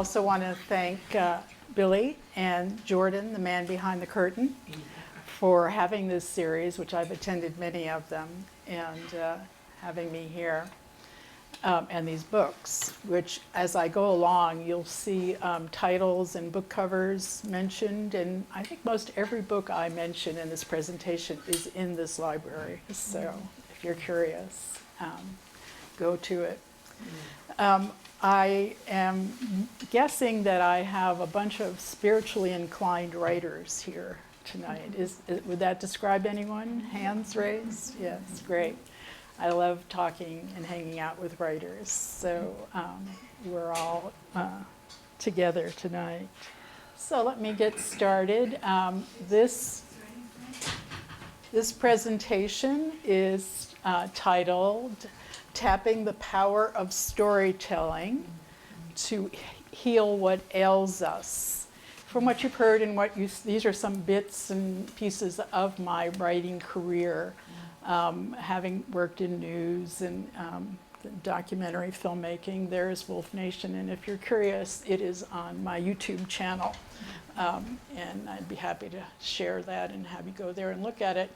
also want to thank Billy and Jordan, the man behind the curtain, for having this series, which I've attended many of them, and having me here. And these books, which as I go along, you'll see titles and book covers mentioned, and I think most every book I mention in this presentation is in this library. So if you're curious, go to it. I am guessing that I have a bunch of spiritually inclined writers here tonight. Would that describe anyone? Hands raised? Yes, great. I love talking and hanging out with writers, so we're all together tonight. So let me get started. This presentation is titled Tapping the Power of Storytelling to Heal What Ails Us. From what you've heard and these are some bits and pieces of my writing career. Having worked in news and documentary filmmaking, there's Wolf Nation, and if you're curious, it is on my YouTube channel, and I'd be happy to share that and have you go there and look at it.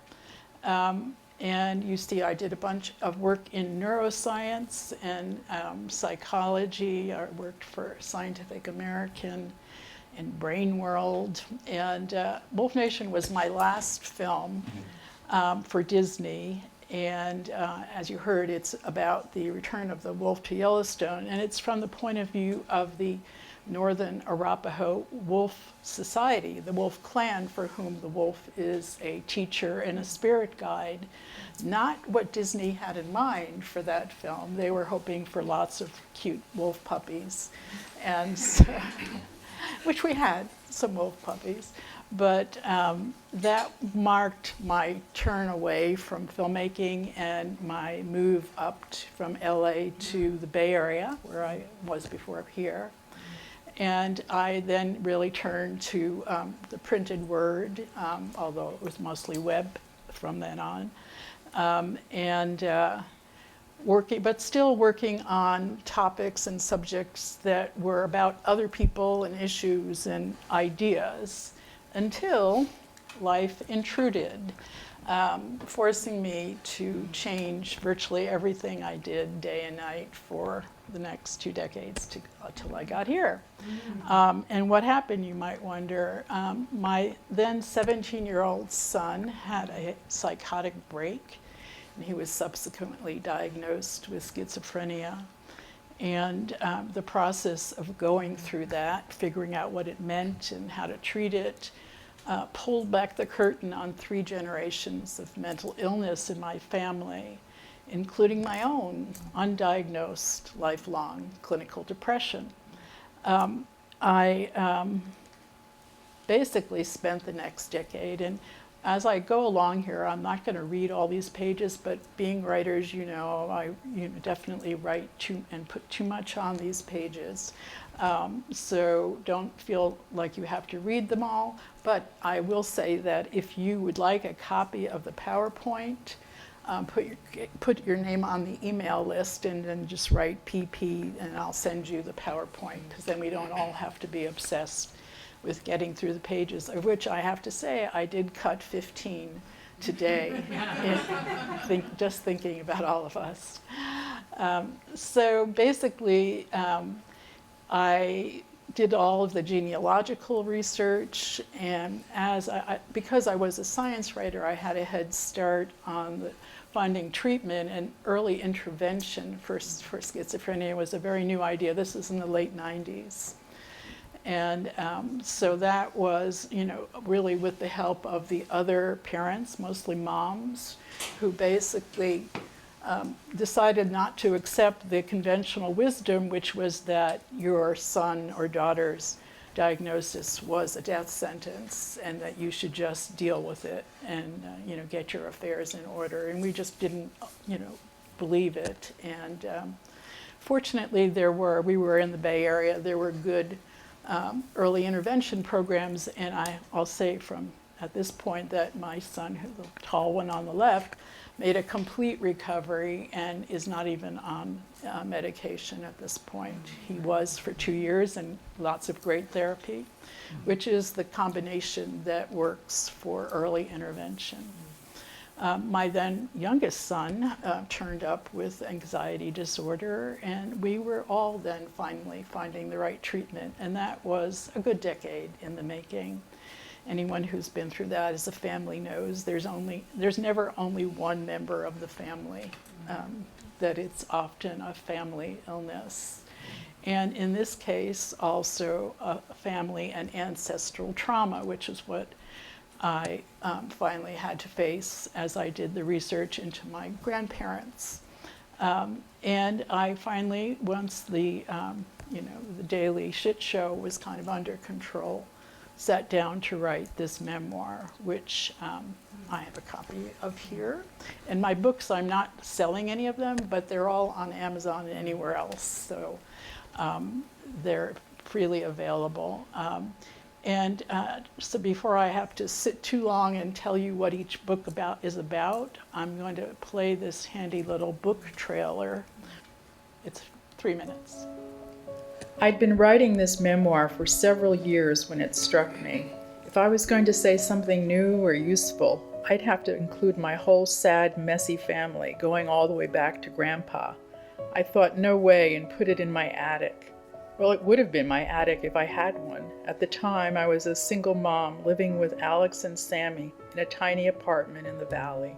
And you see I did a bunch of work in neuroscience and psychology. I worked for Scientific American and Brain World, and Wolf Nation was my last film for Disney, and as you heard, it's about the return of the wolf to Yellowstone, and it's from the point of view of the Northern Arapaho Wolf Society, the Wolf Clan, for whom the wolf is a teacher and a spirit guide. Not what Disney had in mind for that film. They were hoping for lots of cute wolf puppies, and so, which we had, some wolf puppies. But that marked my turn away from filmmaking and my move up from LA to the Bay Area, where I was before here. And I then really turned to the printed word, although it was mostly web from then on. But still working on topics and subjects that were about other people and issues and ideas, until life intruded, forcing me to change virtually everything I did day and night for the next 2 decades till I got here. And what happened, you might wonder. My then 17-year-old son had a psychotic break, and he was subsequently diagnosed with schizophrenia. And the process of going through that, figuring out what it meant and how to treat it, pulled back the curtain on 3 generations of mental illness in my family, including my own undiagnosed lifelong clinical depression. I basically spent the next decade, and as I go along here, I'm not going to read all these pages, but being writers, I definitely write and put too much on these pages. So don't feel like you have to read them all, but I will say that if you would like a copy of the PowerPoint, put your name on the email list and then just write PP, and I'll send you the PowerPoint, because then we don't all have to be obsessed with getting through the pages, of which I have to say I did cut 15 today, just thinking about all of us. So basically, I did all of the genealogical research, and because I was a science writer, I had a head start on finding treatment, and early intervention for schizophrenia was a very new idea. This is in the late 90s. And so that was, really with the help of the other parents, mostly moms, who basically decided not to accept the conventional wisdom, which was that your son or daughter's diagnosis was a death sentence and that you should just deal with it and, get your affairs in order. And we just didn't, believe it. And fortunately, we were in the Bay Area, there were good early intervention programs, and I'll say at this point that my son, the tall one on the left, made a complete recovery and is not even on medication at this point. He was for 2 years and lots of great therapy, which is the combination that works for early intervention. My then youngest son turned up with anxiety disorder, and we were all then finally finding the right treatment, and that was a good decade in the making. Anyone who's been through that as a family knows there's never only one member of the family, that it's often a family illness. And in this case, also a family and ancestral trauma, which is what I finally had to face as I did the research into my grandparents. And I finally, once the daily shit show was kind of under control, sat down to write this memoir, which I have a copy of here. And my books, I'm not selling any of them, but they're all on Amazon and anywhere else. So they're freely available. So before I have to sit too long and tell you what each book is about, I'm going to play this handy little book trailer. It's 3 minutes. I'd been writing this memoir for several years when it struck me. If I was going to say something new or useful, I'd have to include my whole sad, messy family, going all the way back to Grandpa. I thought, no way, and put it in my attic. Well, it would have been my attic if I had one. At the time, I was a single mom living with Alex and Sammy in a tiny apartment in the valley.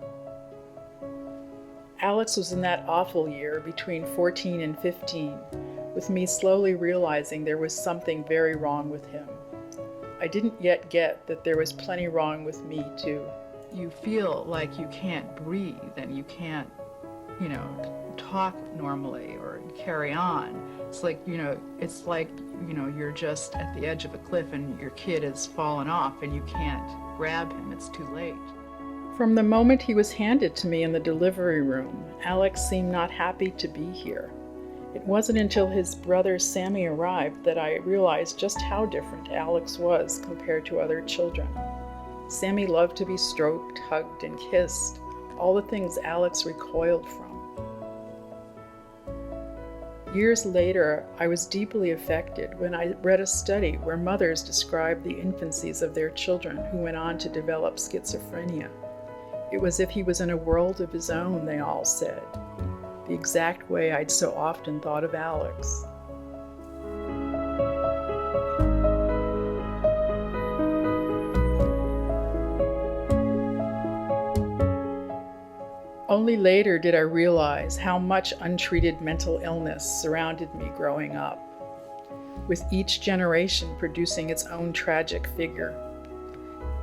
Alex was in that awful year between 14 and 15, with me slowly realizing there was something very wrong with him. I didn't yet get that there was plenty wrong with me, too. You feel like you can't breathe and you can't, talk normally or carry on. It's like, you're just at the edge of a cliff and your kid has fallen off and you can't grab him. It's too late. From the moment he was handed to me in the delivery room, Alex seemed not happy to be here. It wasn't until his brother Sammy arrived that I realized just how different Alex was compared to other children. Sammy loved to be stroked, hugged, and kissed, all the things Alex recoiled from. Years later, I was deeply affected when I read a study where mothers described the infancies of their children who went on to develop schizophrenia. It was as if he was in a world of his own, they all said. The exact way I'd so often thought of Alex. Only later did I realize how much untreated mental illness surrounded me growing up, with each generation producing its own tragic figure.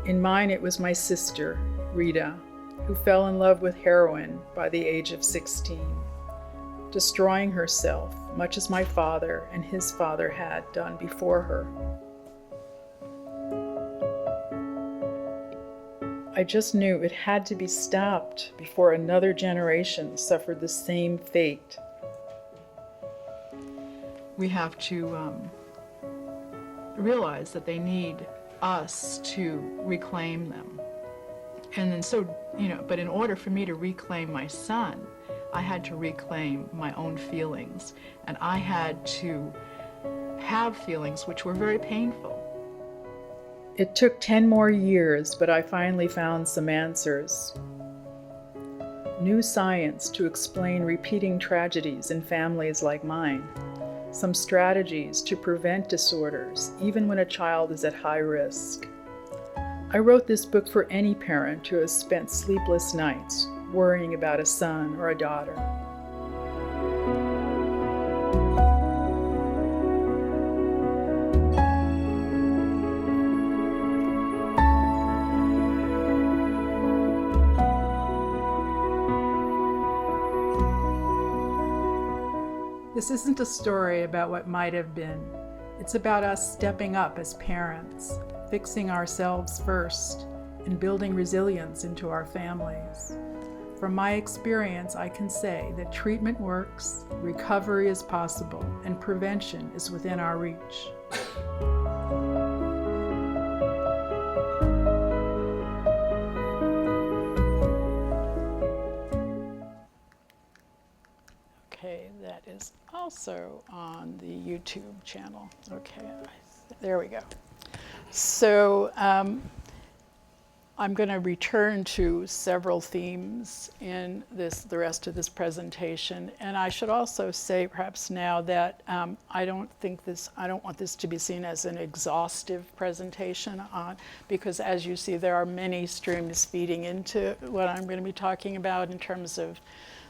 In mine, it was my sister, Rita, who fell in love with heroin by the age of 16, destroying herself, much as my father and his father had done before her. I just knew it had to be stopped before another generation suffered the same fate. We have to realize that they need us to reclaim them. And then but in order for me to reclaim my son, I had to reclaim my own feelings. And I had to have feelings which were very painful. It took 10 more years, but I finally found some answers. New science to explain repeating tragedies in families like mine. Some strategies to prevent disorders, even when a child is at high risk. I wrote this book for any parent who has spent sleepless nights worrying about a son or a daughter. This isn't a story about what might have been. It's about us stepping up as parents, fixing ourselves first, and building resilience into our families. From my experience, I can say that treatment works, recovery is possible, and prevention is within our reach. Okay, that is also on the YouTube channel. Okay, there we go. So I'm going to return to several themes in the rest of this presentation, and I should also say perhaps now that I don't want this to be seen as an exhaustive presentation because as you see there are many streams feeding into what I'm going to be talking about in terms of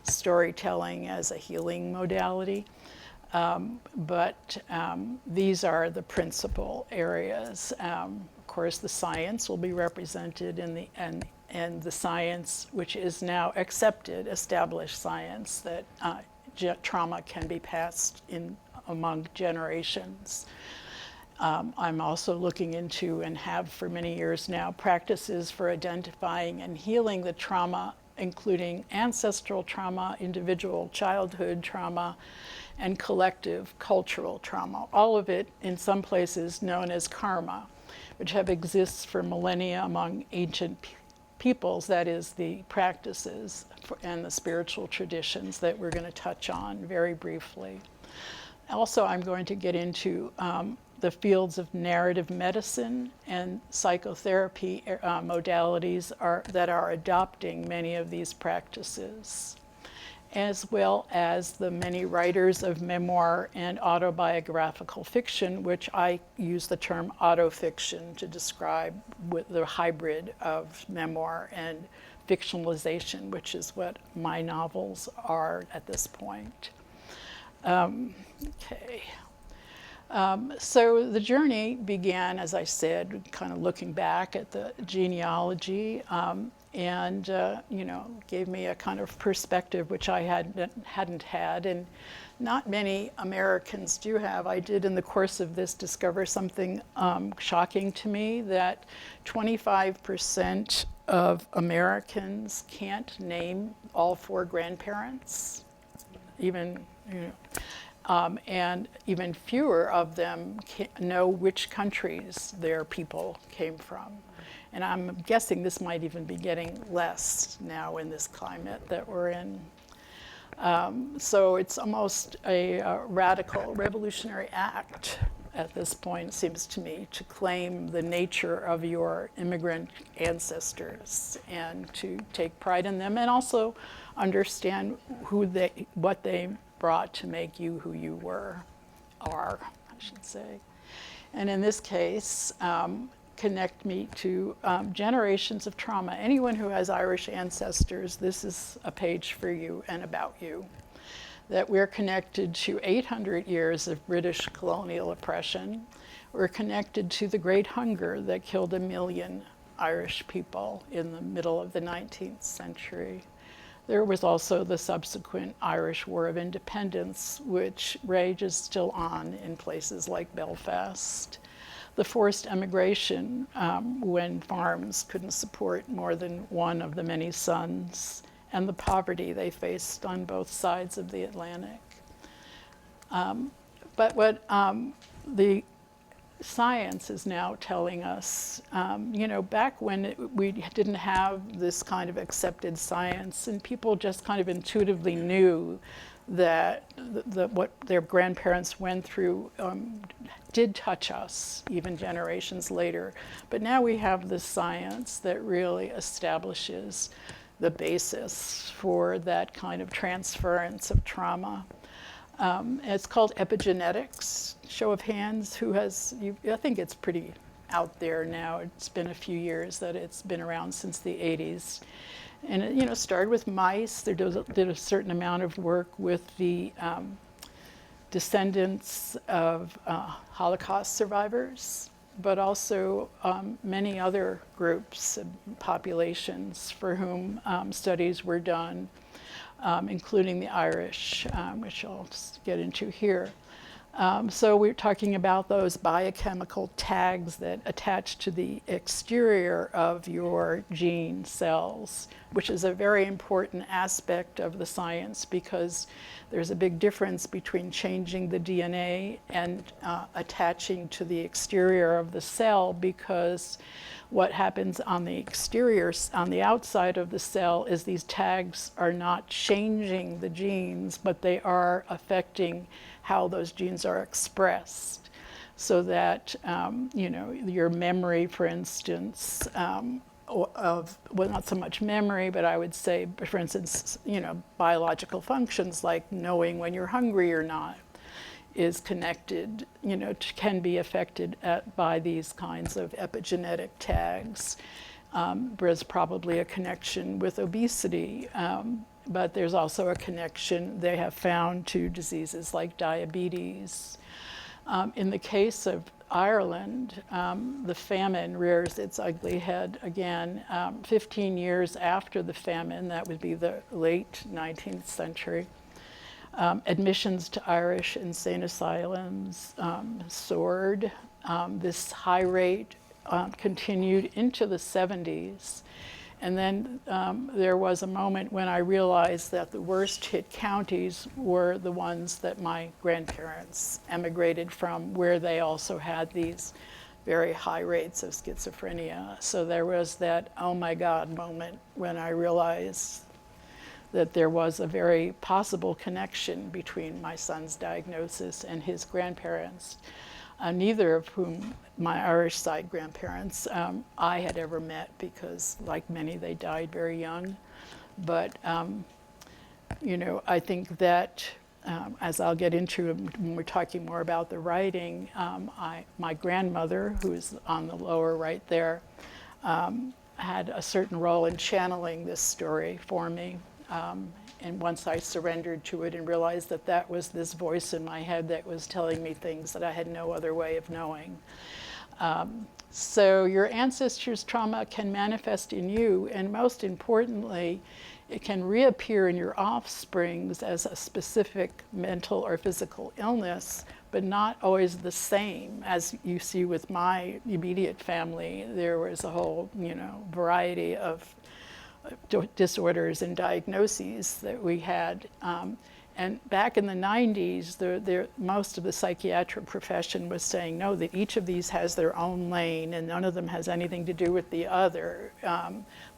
storytelling as a healing modality. But these are the principal areas. Of course, the science will be represented in the science which is now accepted, established science that trauma can be passed among generations. I'm also looking into and have for many years now practices for identifying and healing the trauma, including ancestral trauma, individual childhood trauma, and collective cultural trauma. All of it in some places known as karma, which have exists for millennia among ancient peoples, that is the practices and the spiritual traditions that we're going to touch on very briefly. Also, I'm going to get into the fields of narrative medicine and psychotherapy modalities that are adopting many of these practices, as well as the many writers of memoir and autobiographical fiction, which I use the term autofiction to describe with the hybrid of memoir and fictionalization, which is what my novels are at this point. So the journey began, as I said, kind of looking back at the genealogy and gave me a kind of perspective which I hadn't had, and not many Americans do have. I did in the course of this discover something shocking to me, that 25% of Americans can't name all 4 grandparents, even, and even fewer of them know which countries their people came from. And I'm guessing this might even be getting less now in this climate that we're in. So it's almost a radical, revolutionary act at this point, it seems to me, to claim the nature of your immigrant ancestors and to take pride in them, and also understand what they brought to make you who you are, I should say. And in this case, connect me to generations of trauma. Anyone who has Irish ancestors, this is a page for you and about you. That we're connected to 800 years of British colonial oppression. We're connected to the Great Hunger that killed 1 million Irish people in the middle of the 19th century. There was also the subsequent Irish War of Independence, which rages still on in places like Belfast. The forced emigration when farms couldn't support more than one of the many sons, and the poverty they faced on both sides of the Atlantic. But what the science is now telling us, back when we didn't have this kind of accepted science, and people just kind of intuitively knew that what their grandparents went through did touch us, even generations later. But now we have this science that really establishes the basis for that kind of transference of trauma. It's called epigenetics. Show of hands, who has, I think it's pretty out there now. It's been a few years that it's been around, since the 80s. And it started with mice. They did a certain amount of work with the descendants of Holocaust survivors, but also many other groups and populations for whom studies were done, including the Irish, which I'll just get into here. So we're talking about those biochemical tags that attach to the exterior of your gene cells, which is a very important aspect of the science, because there's a big difference between changing the DNA and attaching to the exterior of the cell, because what happens on the exterior, on the outside of the cell, is these tags are not changing the genes, but they are affecting how those genes are expressed. So that, your memory, for instance, well, not so much memory, but I would say, for instance, biological functions like knowing when you're hungry or not, is connected, can be affected by these kinds of epigenetic tags. There's probably a connection with obesity, but there's also a connection they have found to diseases like diabetes. In the case of Ireland, the famine rears its ugly head again. 15 years after the famine, that would be the late 19th century, admissions to Irish insane asylums soared. This high rate continued into the 70s. And then there was a moment when I realized that the worst hit counties were the ones that my grandparents emigrated from, where they also had these very high rates of schizophrenia. So there was that, oh my God moment when I realized that there was a very possible connection between my son's diagnosis and his grandparents, neither of whom, my Irish side grandparents, I had ever met, because like many, they died very young. But, I think that, as I'll get into when we're talking more about the writing, my grandmother, who's on the lower right there, had a certain role in channeling this story for me. And once I surrendered to it and realized that that was this voice in my head that was telling me things that I had no other way of knowing. So your ancestors' trauma can manifest in you, and most importantly, it can reappear in your offsprings as a specific mental or physical illness, but not always the same. As you see with my immediate family, there was a whole, variety of disorders and diagnoses that we had. And back in the 90s, most of the psychiatric profession was saying, no, that each of these has their own lane and none of them has anything to do with the other.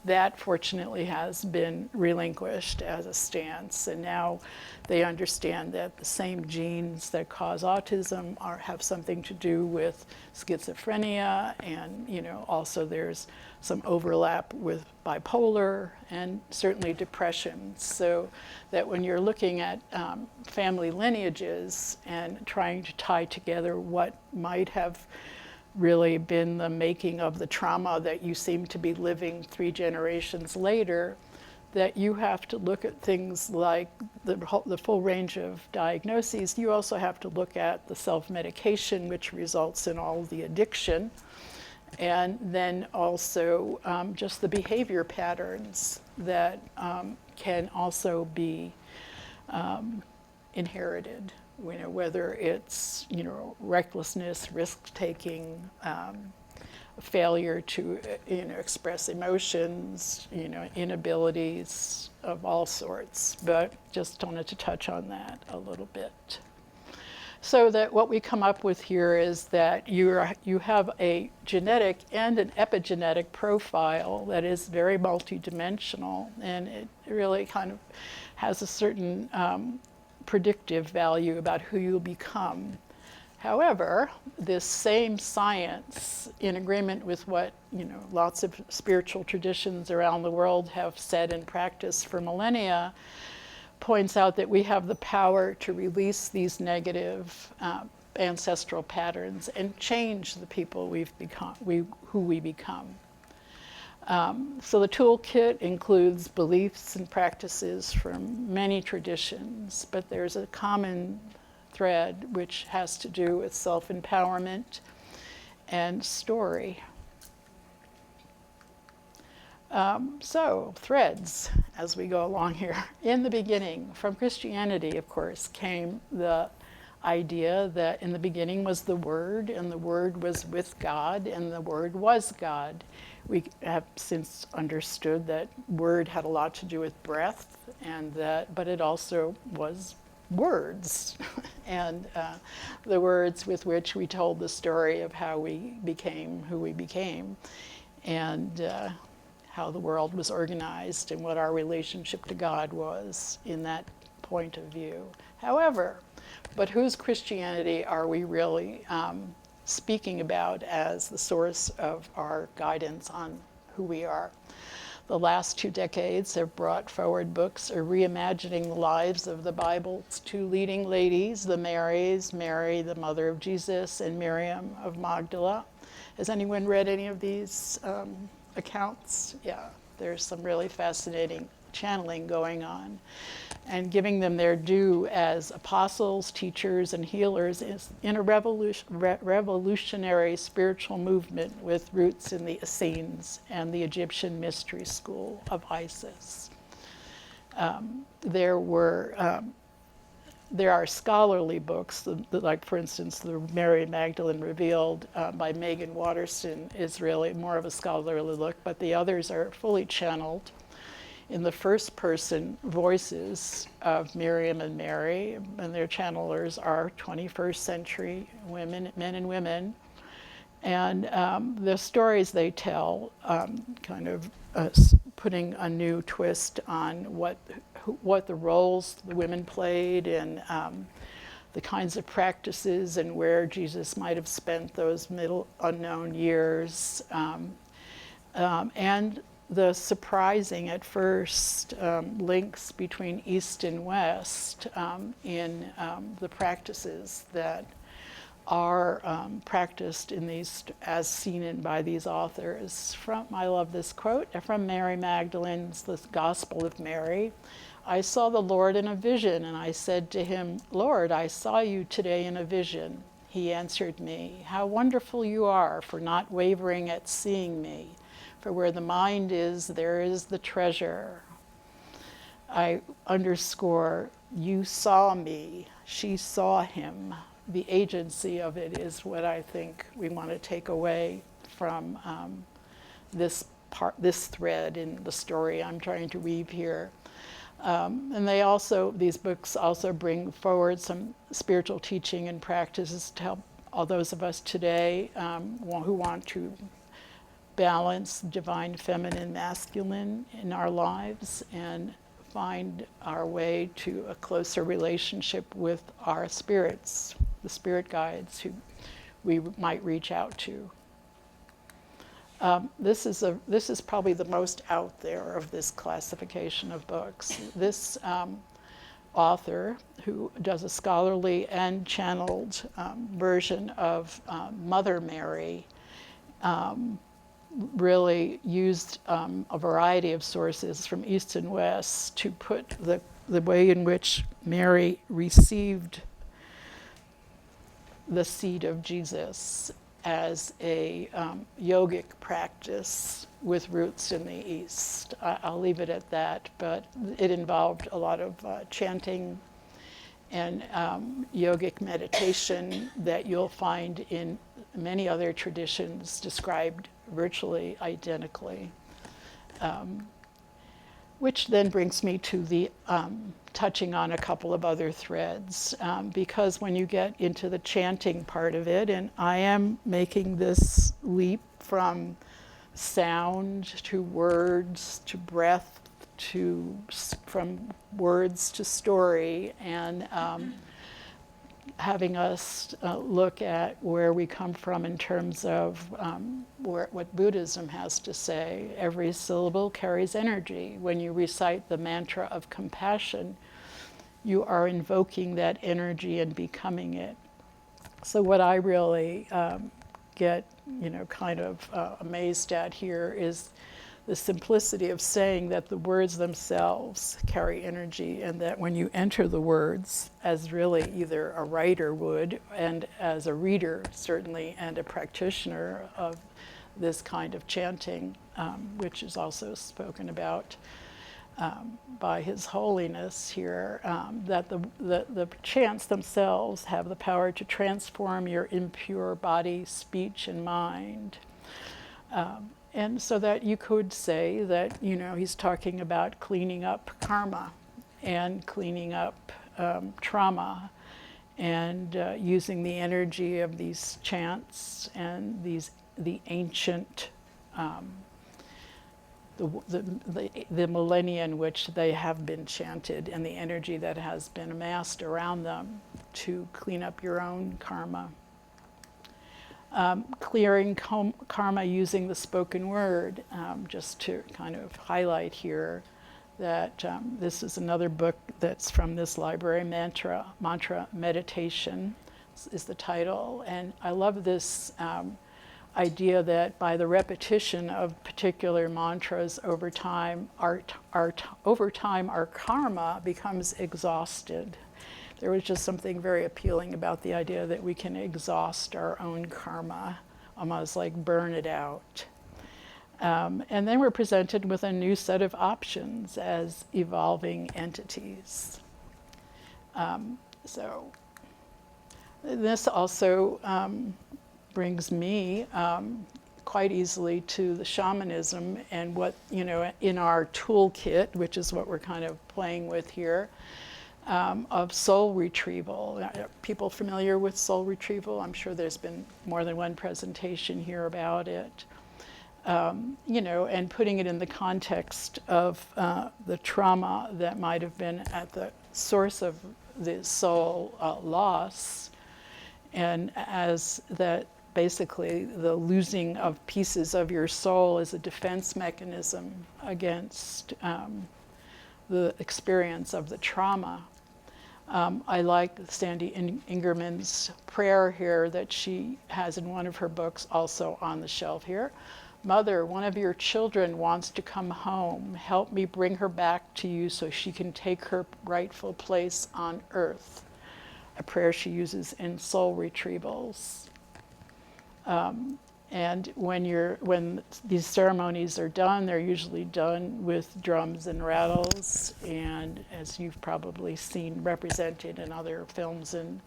That fortunately has been relinquished as a stance, and now they understand that the same genes that cause autism have something to do with schizophrenia, and also there's some overlap with bipolar and certainly depression. So that when you're looking at family lineages and trying to tie together what might have really been the making of the trauma that you seem to be living 3 generations later, that you have to look at things like the full range of diagnoses. You also have to look at the self-medication, which results in all the addiction, and then also just the behavior patterns that can also be inherited. Whether it's recklessness, risk-taking, failure to express emotions, inabilities of all sorts. But just wanted to touch on that a little bit. So that what we come up with here is that you have a genetic and an epigenetic profile that is very multidimensional, and it really kind of has a certain predictive value about who you'll become. However, this same science, in agreement with what lots of spiritual traditions around the world have said and practiced for millennia, points out that we have the power to release these negative ancestral patterns and change the people who we become. So the toolkit includes beliefs and practices from many traditions, but there's a common thread which has to do with self-empowerment and story. So threads as we go along here. In the beginning, from Christianity, of course, came the idea that in the beginning was the Word, and the Word was with God, and the Word was God. We have since understood that word had a lot to do with breath, but it also was words, and the words with which we told the story of how we became who we became. and how the world was organized and what our relationship to God was in that point of view. However, but whose Christianity are we really speaking about as the source of our guidance on who we are? The last 2 decades have brought forward books reimagining the lives of the Bible's 2 leading ladies, the Marys, Mary, the mother of Jesus, and Miriam of Magdala. Has anyone read any of these accounts? Yeah, there's some really fascinating channeling going on, and giving them their due as apostles, teachers, and healers in a revolutionary spiritual movement with roots in the Essenes and the Egyptian mystery school of Isis. There are scholarly books, like for instance, the Mary Magdalene Revealed by Megan Watterson is really more of a scholarly look, but the others are fully channeled in the first person voices of Miriam and Mary, and their channelers are 21st century women, men and women. And the stories they tell kind of putting a new twist on what the roles the women played and the kinds of practices and where Jesus might have spent those middle unknown years. And the surprising at first links between East and West in the practices that are practiced in these, as seen by these authors. I love this quote from Mary Magdalene's The Gospel of Mary. I saw the Lord in a vision, and I said to him, Lord, I saw you today in a vision. He answered me, how wonderful you are for not wavering at seeing me. For where the mind is, there is the treasure. I underscore, you saw me, she saw him. The agency of it is what I think we want to take away from this thread in the story I'm trying to weave here. And these books also bring forward some spiritual teaching and practices to help all those of us today who want to balance divine feminine masculine in our lives and find our way to a closer relationship with our spirits, the spirit guides who we might reach out to. This is probably the most out there of this classification of books. This author, who does a scholarly and channeled version of Mother Mary, really used a variety of sources from East and West to put the way in which Mary received the seed of Jesus as a yogic practice with roots in the East. I'll leave it at that, but it involved a lot of chanting and yogic meditation that you'll find in many other traditions described virtually identically. Which then brings me to the touching on a couple of other threads, because when you get into the chanting part of it, and I am making this leap from sound to words to breath from words to story, and having us look at where we come from in terms of what Buddhism has to say. Every syllable carries energy. When you recite the mantra of compassion, you are invoking that energy and becoming it. So what I really get, kind of amazed at here is the simplicity of saying that the words themselves carry energy, and that when you enter the words, as really either a writer would, and as a reader certainly, and a practitioner of this kind of chanting, which is also spoken about by His Holiness here, that the chants themselves have the power to transform your impure body, speech, and mind. And so that you could say that, he's talking about cleaning up karma and cleaning up trauma, and using the energy of these chants and the ancient the millennia in which they have been chanted and the energy that has been amassed around them to clean up your own karma. Clearing karma using the spoken word, just to kind of highlight here that this is another book that's from this library, Mantra Meditation is the title. And I love this idea that by the repetition of particular mantras over time, our karma becomes exhausted. There was just something very appealing about the idea that we can exhaust our own karma, almost like burn it out. And then we're presented with a new set of options as evolving entities. So this also brings me quite easily to the shamanism and what, in our toolkit, which is what we're kind of playing with here, of soul retrieval. Are people familiar with soul retrieval? I'm sure there's been more than one presentation here about it. And putting it in the context of the trauma that might have been at the source of the soul loss, and as that basically the losing of pieces of your soul is a defense mechanism against the experience of the trauma. I like Sandy Ingerman's prayer here that she has in one of her books, also on the shelf here. Mother, one of your children wants to come home. Help me bring her back to you so she can take her rightful place on earth. A prayer she uses in soul retrievals. And when these ceremonies are done, they're usually done with drums and rattles, and as you've probably seen represented in other films and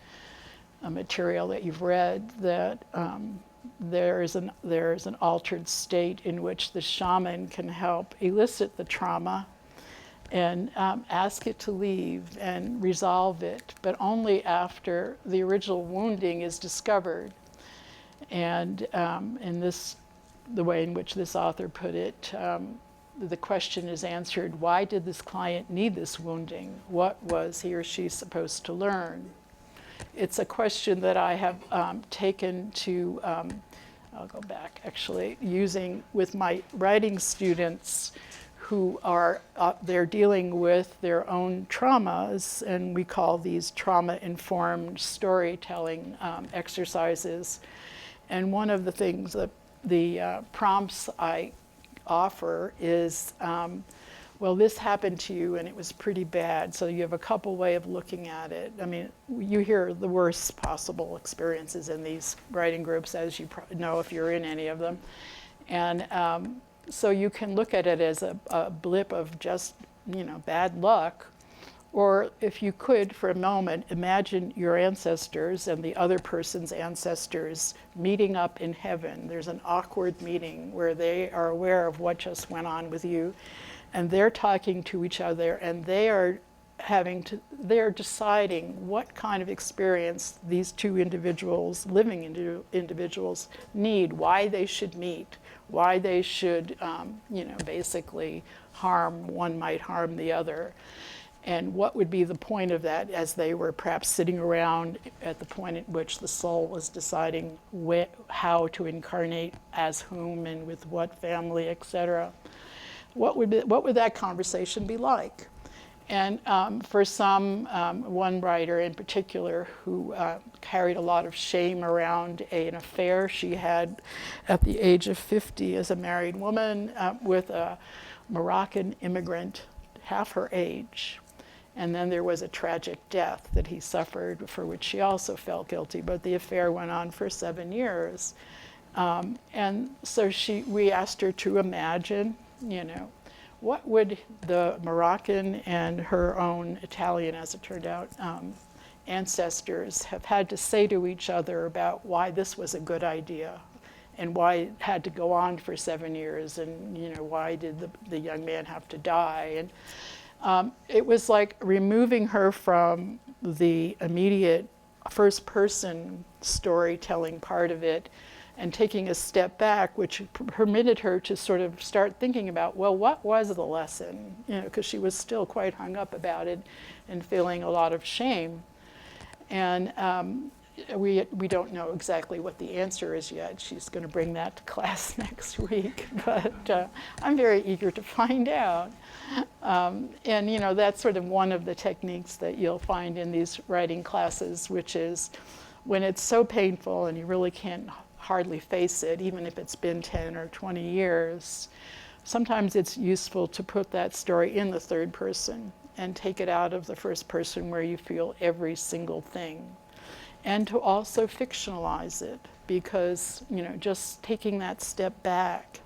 material that you've read, that there is an altered state in which the shaman can help elicit the trauma and ask it to leave and resolve it, but only after the original wounding is discovered. And the way in which this author put it, the question is answered, why did this client need this wounding? What was he or she supposed to learn? It's a question that I have taken to, I'll go back actually, using with my writing students who are, they're dealing with their own traumas, and we call these trauma-informed storytelling exercises. And one of the things that the prompts I offer is, well, this happened to you and it was pretty bad. So you have a couple way of looking at it. I mean, you hear the worst possible experiences in these writing groups, as you know if you're in any of them. And so you can look at it as a blip of just, bad luck. Or if you could, for a moment, imagine your ancestors and the other person's ancestors meeting up in heaven. There's an awkward meeting where they are aware of what just went on with you, and they're talking to each other, and they're deciding what kind of experience these two individuals, living individuals, need, why they should meet, why they should, basically one might harm the other. And what would be the point of that, as they were perhaps sitting around at the point at which the soul was deciding how to incarnate as whom and with what family, etc. What would that conversation be like? And for some, one writer in particular who carried a lot of shame around an affair she had at the age of 50 as a married woman with a Moroccan immigrant half her age. And then there was a tragic death that he suffered, for which she also felt guilty, but the affair went on for 7 years. And so we asked her to imagine, what would the Moroccan and her own Italian, as it turned out, ancestors have had to say to each other about why this was a good idea and why it had to go on for 7 years, and why did the young man have to die. And it was like removing her from the immediate first-person storytelling part of it and taking a step back, which permitted her to sort of start thinking about, well, what was the lesson? You know, because she was still quite hung up about it and feeling a lot of shame. And we don't know exactly what the answer is yet. She's going to bring that to class next week, but I'm very eager to find out. And you know, that's sort of one of the techniques that you'll find in these writing classes, which is when it's so painful and you really can't hardly face it, even if it's been 10 or 20 years, sometimes it's useful to put that story in the third person and take it out of the first person where you feel every single thing. And to also fictionalize it, because you know, just taking that step back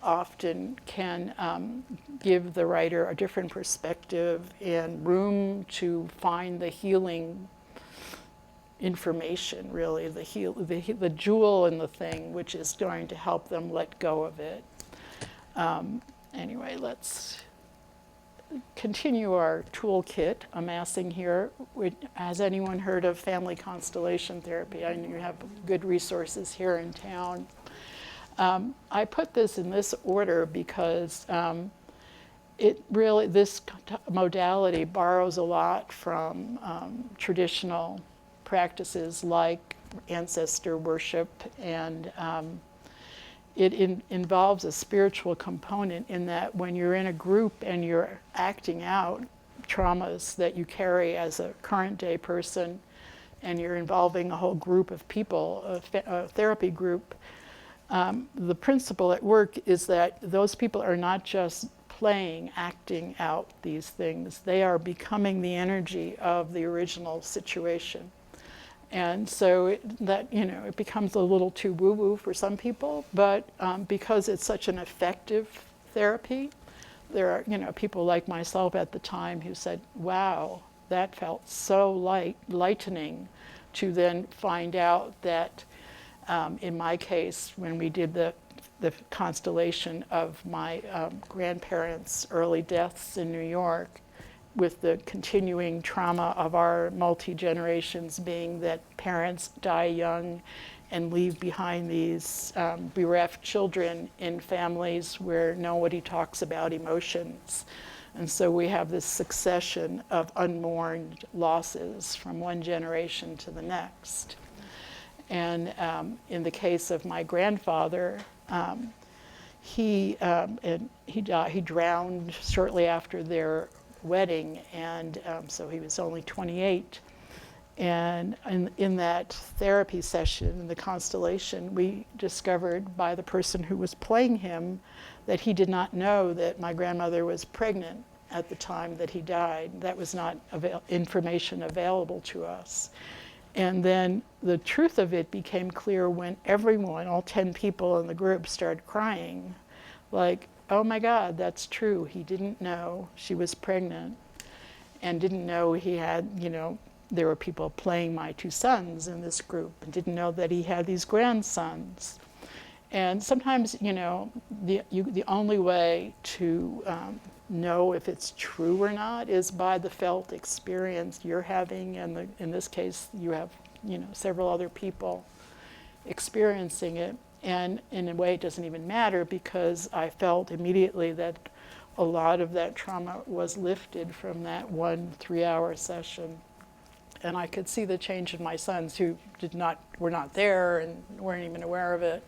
often can give the writer a different perspective and room to find the healing information, really, the jewel in the thing, which is going to help them let go of it. Anyway, let's continue our toolkit amassing here. Has anyone heard of family constellation therapy? I know you have good resources here in town. I put this in this order because this modality borrows a lot from traditional practices like ancestor worship, and it involves a spiritual component in that when you're in a group and you're acting out traumas that you carry as a current day person, and you're involving a whole group of people, a therapy group, the principle at work is that those people are not just acting out these things, they are becoming the energy of the original situation. And so it becomes a little too woo-woo for some people, but because it's such an effective therapy, there are people like myself at the time who said, wow, that felt so lightening, to then find out that in my case, when we did the constellation of my grandparents' early deaths in New York, with the continuing trauma of our multi-generations being that parents die young and leave behind these bereft children in families where nobody talks about emotions. And so we have this succession of unmourned losses from one generation to the next. And in the case of my grandfather, he drowned shortly after their wedding, and so he was only 28. And in that therapy session, in the constellation, we discovered by the person who was playing him that he did not know that my grandmother was pregnant at the time that he died. That was not information available to us. And then the truth of it became clear when everyone, all 10 people in the group, started crying, like, oh my God, that's true. He didn't know she was pregnant, and didn't know he had, there were people playing my 2 sons in this group, and didn't know that he had these grandsons. And sometimes, the only way to know if it's true or not is by the felt experience you're having, and in this case, you have, several other people experiencing it. And in a way, it doesn't even matter, because I felt immediately that a lot of that trauma was lifted from that 1 3-hour session. And I could see the change in my sons, who were not there and weren't even aware of it.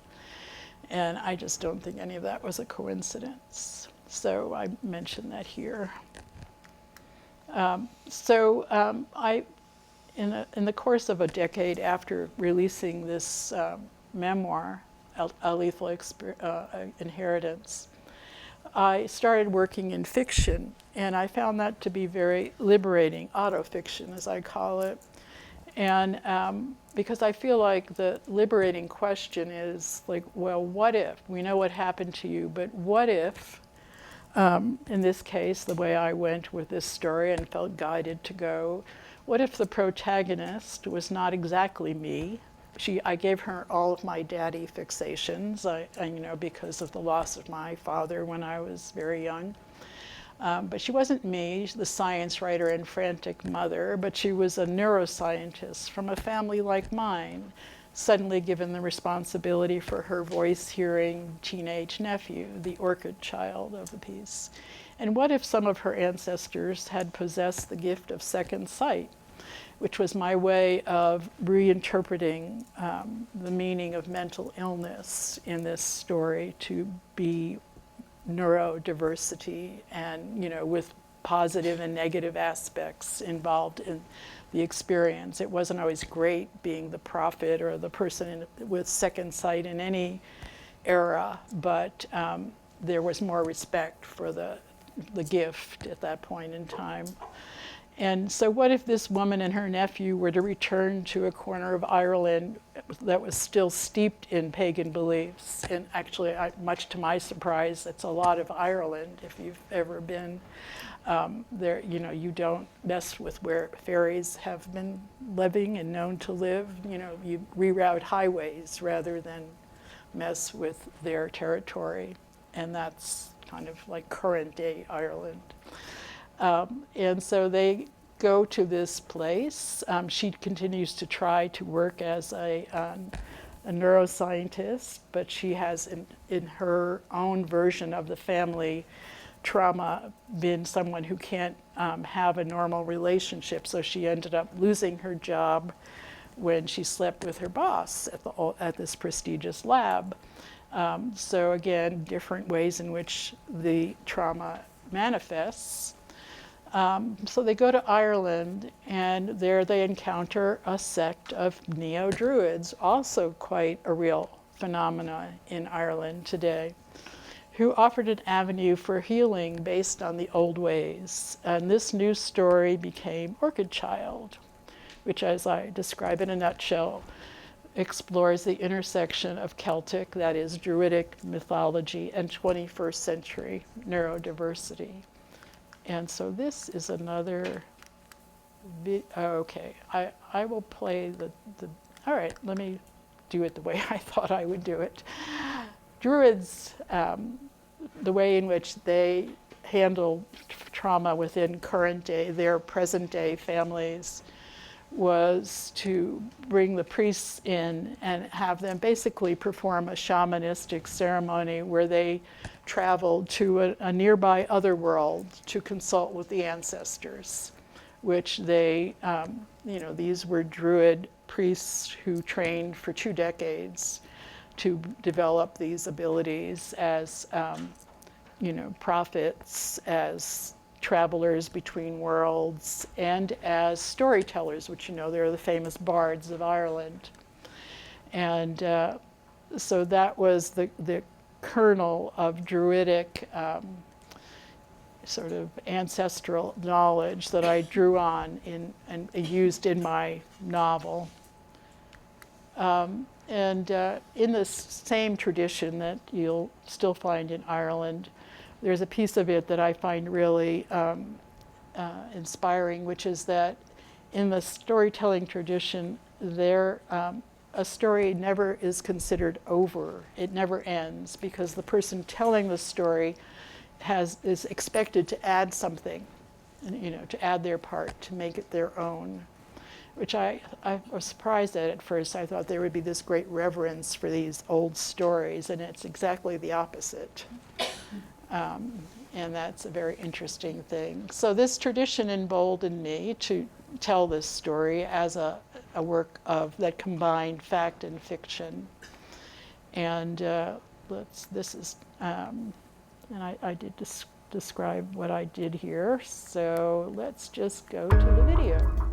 And I just don't think any of that was a coincidence. So I mentioned that here. In the course of a decade after releasing this memoir, A Lethal Inheritance, I started working in fiction, and I found that to be very liberating, autofiction as I call it. And because I feel like the liberating question is like, well, what if? We know what happened to you, but what if, in this case, the way I went with this story and felt guided to go, what if the protagonist was not exactly me? I gave her all of my daddy fixations, because of the loss of my father when I was very young. But she wasn't me, the science writer and frantic mother, but she was a neuroscientist from a family like mine suddenly given the responsibility for her voice-hearing teenage nephew, the orchid child of the piece? And what if some of her ancestors had possessed the gift of second sight, which was my way of reinterpreting the meaning of mental illness in this story to be neurodiversity, and with positive and negative aspects involved in the experience. It wasn't always great being the prophet or the person with second sight in any era, but there was more respect for the gift at that point in time. And so what if this woman and her nephew were to return to a corner of Ireland that was still steeped in pagan beliefs? And actually, much to my surprise, it's a lot of Ireland. If you've ever been there, you don't mess with where fairies have been living and known to live. You reroute highways rather than mess with their territory. And that's kind of like current day Ireland. And so they go to this place. She continues to try to work as a neuroscientist, but she has in her own version of the family trauma been someone who can't have a normal relationship. So she ended up losing her job when she slept with her boss at this prestigious lab. So again, different ways in which the trauma manifests. So they go to Ireland, and there they encounter a sect of neo-Druids, also quite a real phenomena in Ireland today, who offered an avenue for healing based on the old ways. And this new story became Orchid Child, which, as I describe in a nutshell, explores the intersection of Celtic, that is Druidic mythology, and 21st century neurodiversity. And so this is another, okay, I will play all right, let me do it the way I thought I would do it. Druids, the way in which they handle trauma within current day, their present day families, was to bring the priests in and have them basically perform a shamanistic ceremony where they traveled to a nearby other world to consult with the ancestors, which they, these were Druid priests who trained for 2 decades to develop these abilities as, prophets, as travelers between worlds, and as storytellers, which they're the famous bards of Ireland. And so that was the kernel of Druidic sort of ancestral knowledge that I drew on and used in my novel. And in this same tradition that you'll still find in Ireland, there's a piece of it that I find really inspiring, which is that in the storytelling tradition, a story never is considered over. It never ends, because the person telling the story is expected to add something, to add their part, to make it their own, which I was surprised at first. I thought there would be this great reverence for these old stories, and it's exactly the opposite. And that's a very interesting thing. So this tradition emboldened me to tell this story as a work that combined fact and fiction. And I did describe what I did here. So let's just go to the video.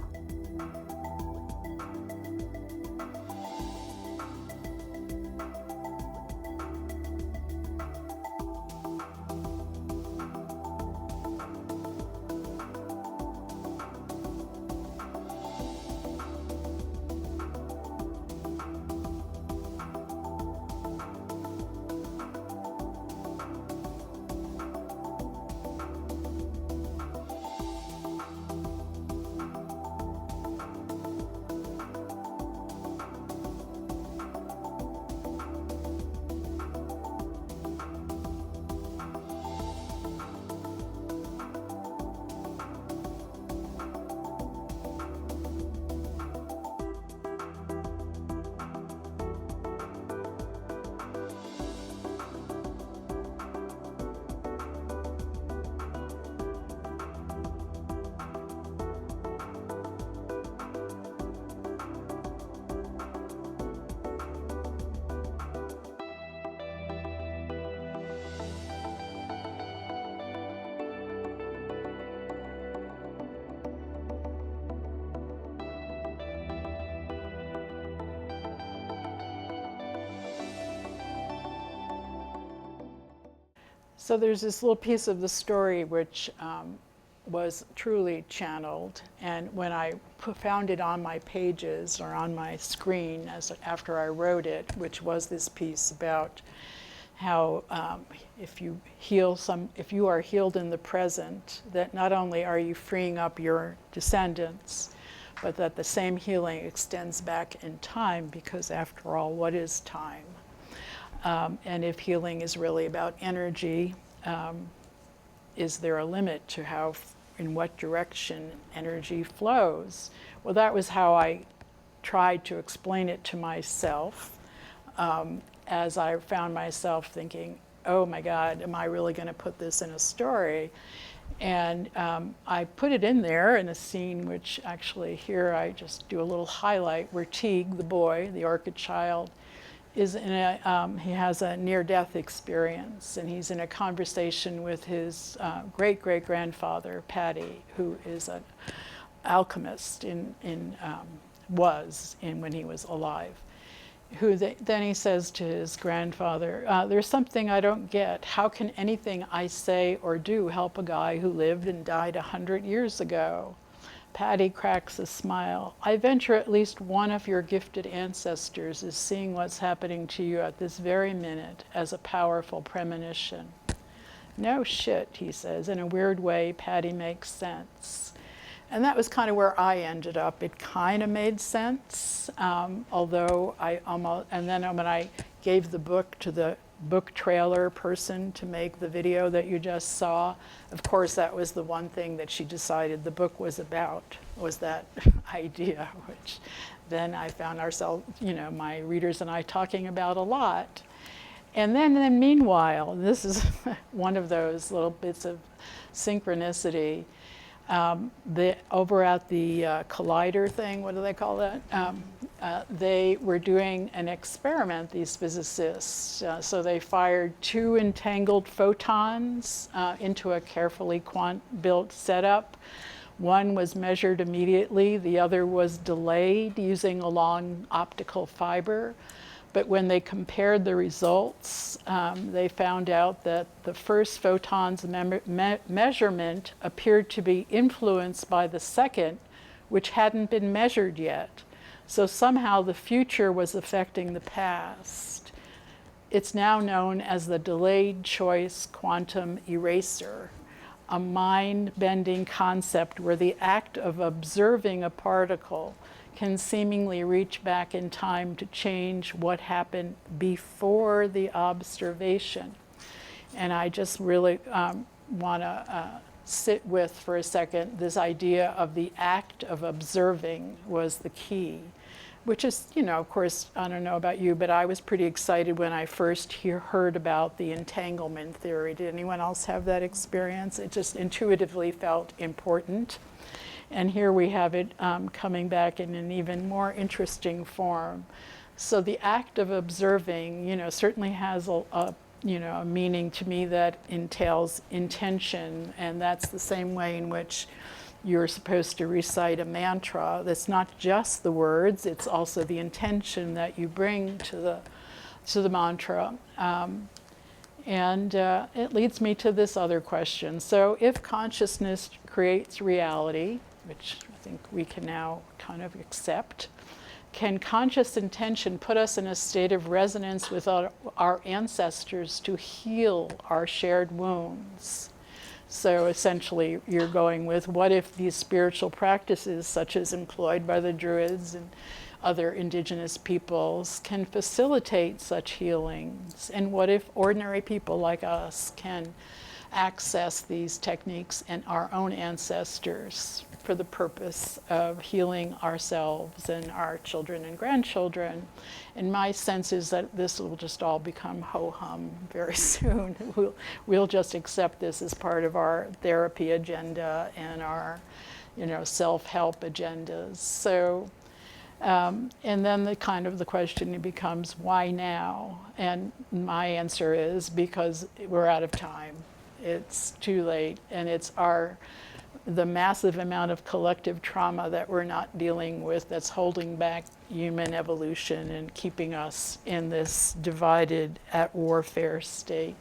So there's this little piece of the story which was truly channeled, and when I found it on my pages or on my screen after I wrote it, which was this piece about how if you are healed in the present, that not only are you freeing up your descendants, but that the same healing extends back in time, because after all, what is time? And if healing is really about energy, is there a limit to in what direction energy flows? Well, that was how I tried to explain it to myself, as I found myself thinking, oh my God, am I really going to put this in a story? And I put it in there in a scene which actually here I just do a little highlight where Teague, the boy, the orchid child, is in he has a near-death experience, and he's in a conversation with his great-great-grandfather, Paddy, who is an alchemist when he was alive. Then he says to his grandfather, there's something I don't get. How can anything I say or do help a guy who lived and died 100 years ago? Paddy cracks a smile. I venture at least one of your gifted ancestors is seeing what's happening to you at this very minute as a powerful premonition. No shit, he says. In a weird way, Paddy makes sense. And that was kind of where I ended up. It kind of made sense, although and then when I gave the book to the book trailer person to make the video that you just saw, of course that was the one thing that she decided the book was about, was that idea, which then I found ourselves, my readers and I talking about a lot. And then meanwhile, this is one of those little bits of synchronicity. Over at the collider thing, what do they call that? They were doing an experiment, these physicists. So they fired 2 entangled photons into a carefully built setup. One was measured immediately, the other was delayed using a long optical fiber. But when they compared the results, they found out that the first photon's measurement appeared to be influenced by the second, which hadn't been measured yet. So somehow the future was affecting the past. It's now known as the delayed choice quantum eraser, a mind-bending concept where the act of observing a particle can seemingly reach back in time to change what happened before the observation. And I just really want to sit with for a second this idea of the act of observing was the key, which is, of course, I don't know about you, but I was pretty excited when I first heard about the entanglement theory. Did anyone else have that experience? It just intuitively felt important. And here we have it coming back in an even more interesting form. So the act of observing, certainly has a meaning to me that entails intention, and that's the same way in which you're supposed to recite a mantra. That's not just the words; it's also the intention that you bring to the mantra. And it leads me to this other question. So if consciousness creates reality, which I think we can now kind of accept, can conscious intention put us in a state of resonance with our ancestors to heal our shared wounds? So essentially you're going with, what if these spiritual practices, such as employed by the Druids and other indigenous peoples, can facilitate such healings? And what if ordinary people like us can access these techniques and our own ancestors for the purpose of healing ourselves and our children and grandchildren? And my sense is that this will just all become ho-hum very soon. We'll just accept this as part of our therapy agenda and our, self-help agendas. So, and then the question becomes, why now? And my answer is because we're out of time. It's too late, and it's the massive amount of collective trauma that we're not dealing with that's holding back human evolution and keeping us in this divided at warfare state.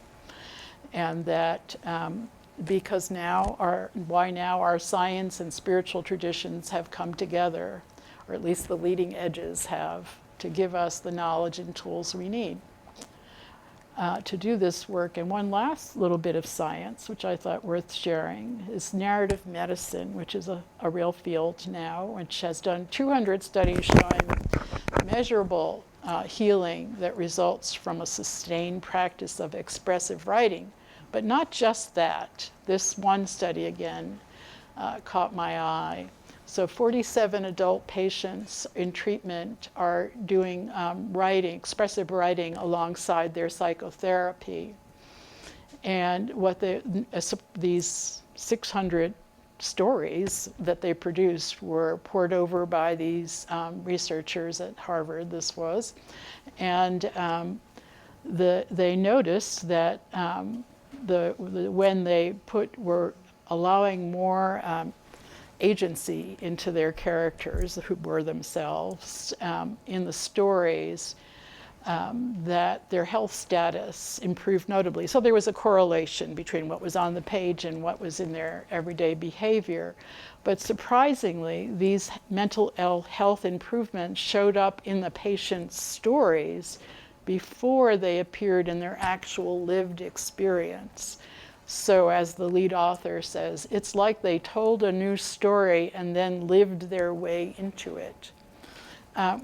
and that because now our science and spiritual traditions have come together, or at least the leading edges have, to give us the knowledge and tools we need to do this work. And one last little bit of science, which I thought worth sharing, is narrative medicine, which is a real field now, which has done 200 studies showing measurable healing that results from a sustained practice of expressive writing. But not just that. This one study, again, caught my eye. So 47 adult patients in treatment are doing writing, expressive writing, alongside their psychotherapy. And what these 600 stories that they produced were poured over by these researchers at Harvard, this was. And they noticed that when they were allowing more agency into their characters, who were themselves, in the stories, that their health status improved notably. So there was a correlation between what was on the page and what was in their everyday behavior. But surprisingly, these mental health improvements showed up in the patient's stories before they appeared in their actual lived experience. So as the lead author says, it's like they told a new story and then lived their way into it,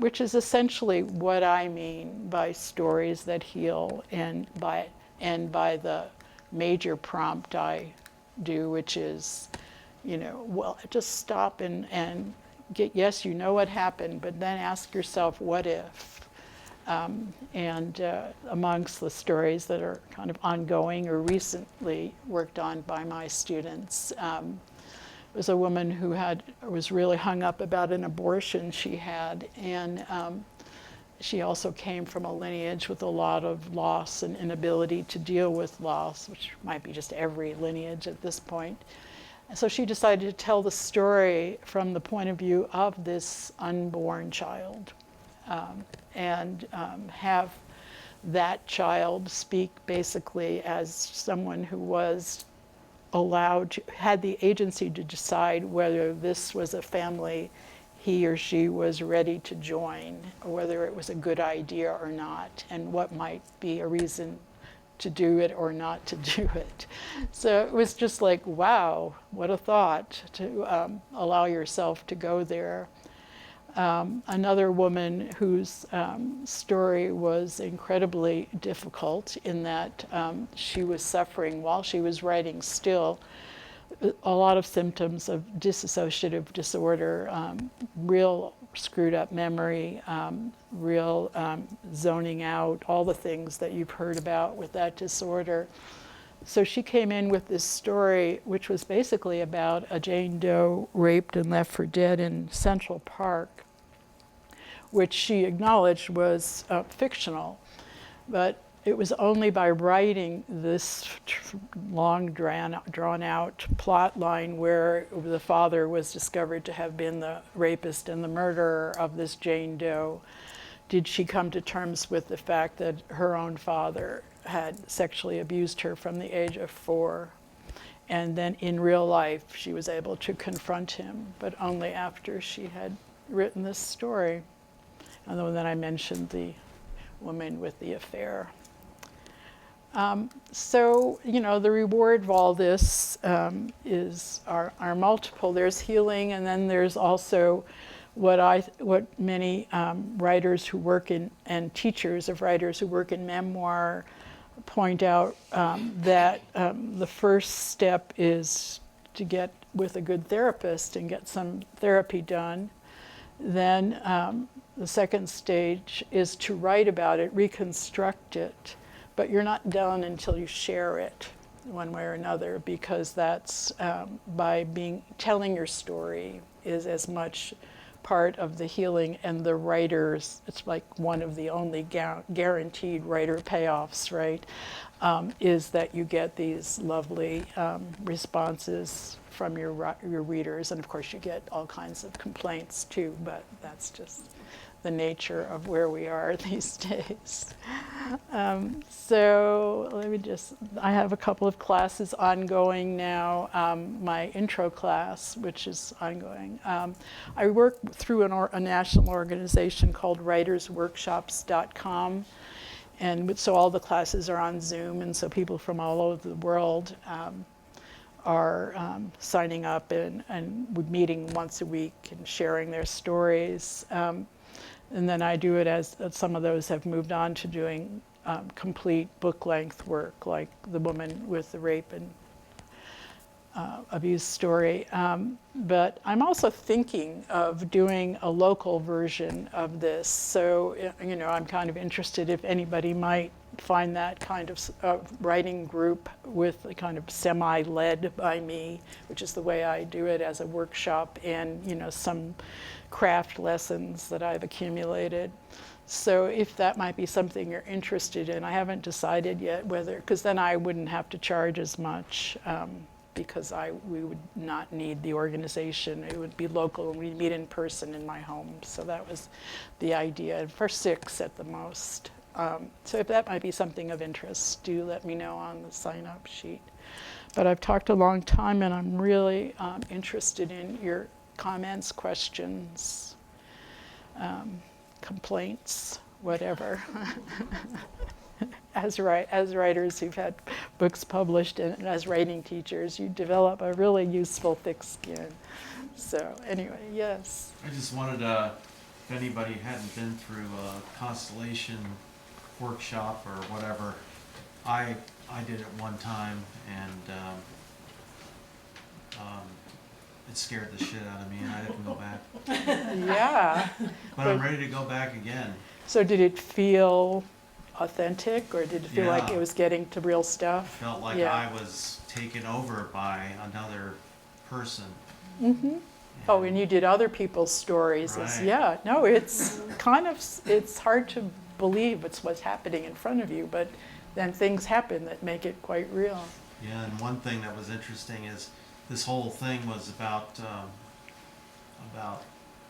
which is essentially what I mean by stories that heal, and by the major prompt I do, which is, well, just stop and get, yes, you know what happened, but then ask yourself, what if? Amongst the stories that are kind of ongoing or recently worked on by my students, was a woman who was really hung up about an abortion she had, and she also came from a lineage with a lot of loss and inability to deal with loss, which might be just every lineage at this point. And so she decided to tell the story from the point of view of this unborn child. And have that child speak basically as someone who was had the agency to decide whether this was a family he or she was ready to join, or whether it was a good idea or not, and what might be a reason to do it or not to do it. So it was just like, wow, what a thought to allow yourself to go there. Another woman whose story was incredibly difficult in that she was suffering while she was writing still a lot of symptoms of dissociative disorder, real screwed up memory, real zoning out, all the things that you've heard about with that disorder. So she came in with this story, which was basically about a Jane Doe raped and left for dead in Central Park, which she acknowledged was fictional. But it was only by writing this long drawn out plot line where the father was discovered to have been the rapist and the murderer of this Jane Doe did she come to terms with the fact that her own father had sexually abused her from the age of 4. And then in real life, she was able to confront him, but only after she had written this story. And then I mentioned the woman with the affair. So, the reward of all this are multiple. There's healing, and then there's also what many writers who work in, and teachers of writers who work in memoir point out, that the first step is to get with a good therapist and get some therapy done. Then the second stage is to write about it, reconstruct it, but you're not done until you share it one way or another, because that's telling your story is as much part of the healing, and the writers, it's like one of the only guaranteed writer payoffs, right? is that you get these lovely responses from your readers, and of course you get all kinds of complaints too, but that's just the nature of where we are these days. So let me I have a couple of classes ongoing now. My intro class, which is ongoing. I work through a national organization called writersworkshops.com. And so all the classes are on Zoom, and so people from all over the world are signing up and we're meeting once a week and sharing their stories. And then I do it as some of those have moved on to doing complete book-length work, like the woman with the rape and abuse story. But I'm also thinking of doing a local version of this. So, you know, I'm kind of interested if anybody might find that kind of writing group with a kind of semi-led by me, which is the way I do it as a workshop, and, you know, some craft lessons that I've accumulated. So if that might be something you're interested in, I haven't decided yet whether, because then I wouldn't have to charge as much. Because we would not need the organization. It would be local, and we'd meet in person in my home. So that was the idea, for 6 at the most. So if that might be something of interest, do let me know on the sign-up sheet. But I've talked a long time, and I'm really interested in your comments, questions, complaints, whatever. As writers who've had books published and as writing teachers, you develop a really useful thick skin. So anyway, yes. I just wanted to, if anybody hadn't been through a Constellation workshop or whatever, I did it one time, and it scared the shit out of me, and I didn't go back. Yeah. But I'm ready to go back again. So did it feel authentic, or did it feel like it was getting to real stuff? Felt like I was taken over by another person. Mm-hmm. Oh, and you did other people's stories. Right. Yeah, no, it's kind of, it's hard to believe it's what's happening in front of you, but then things happen that make it quite real. Yeah, and one thing that was interesting is this whole thing was about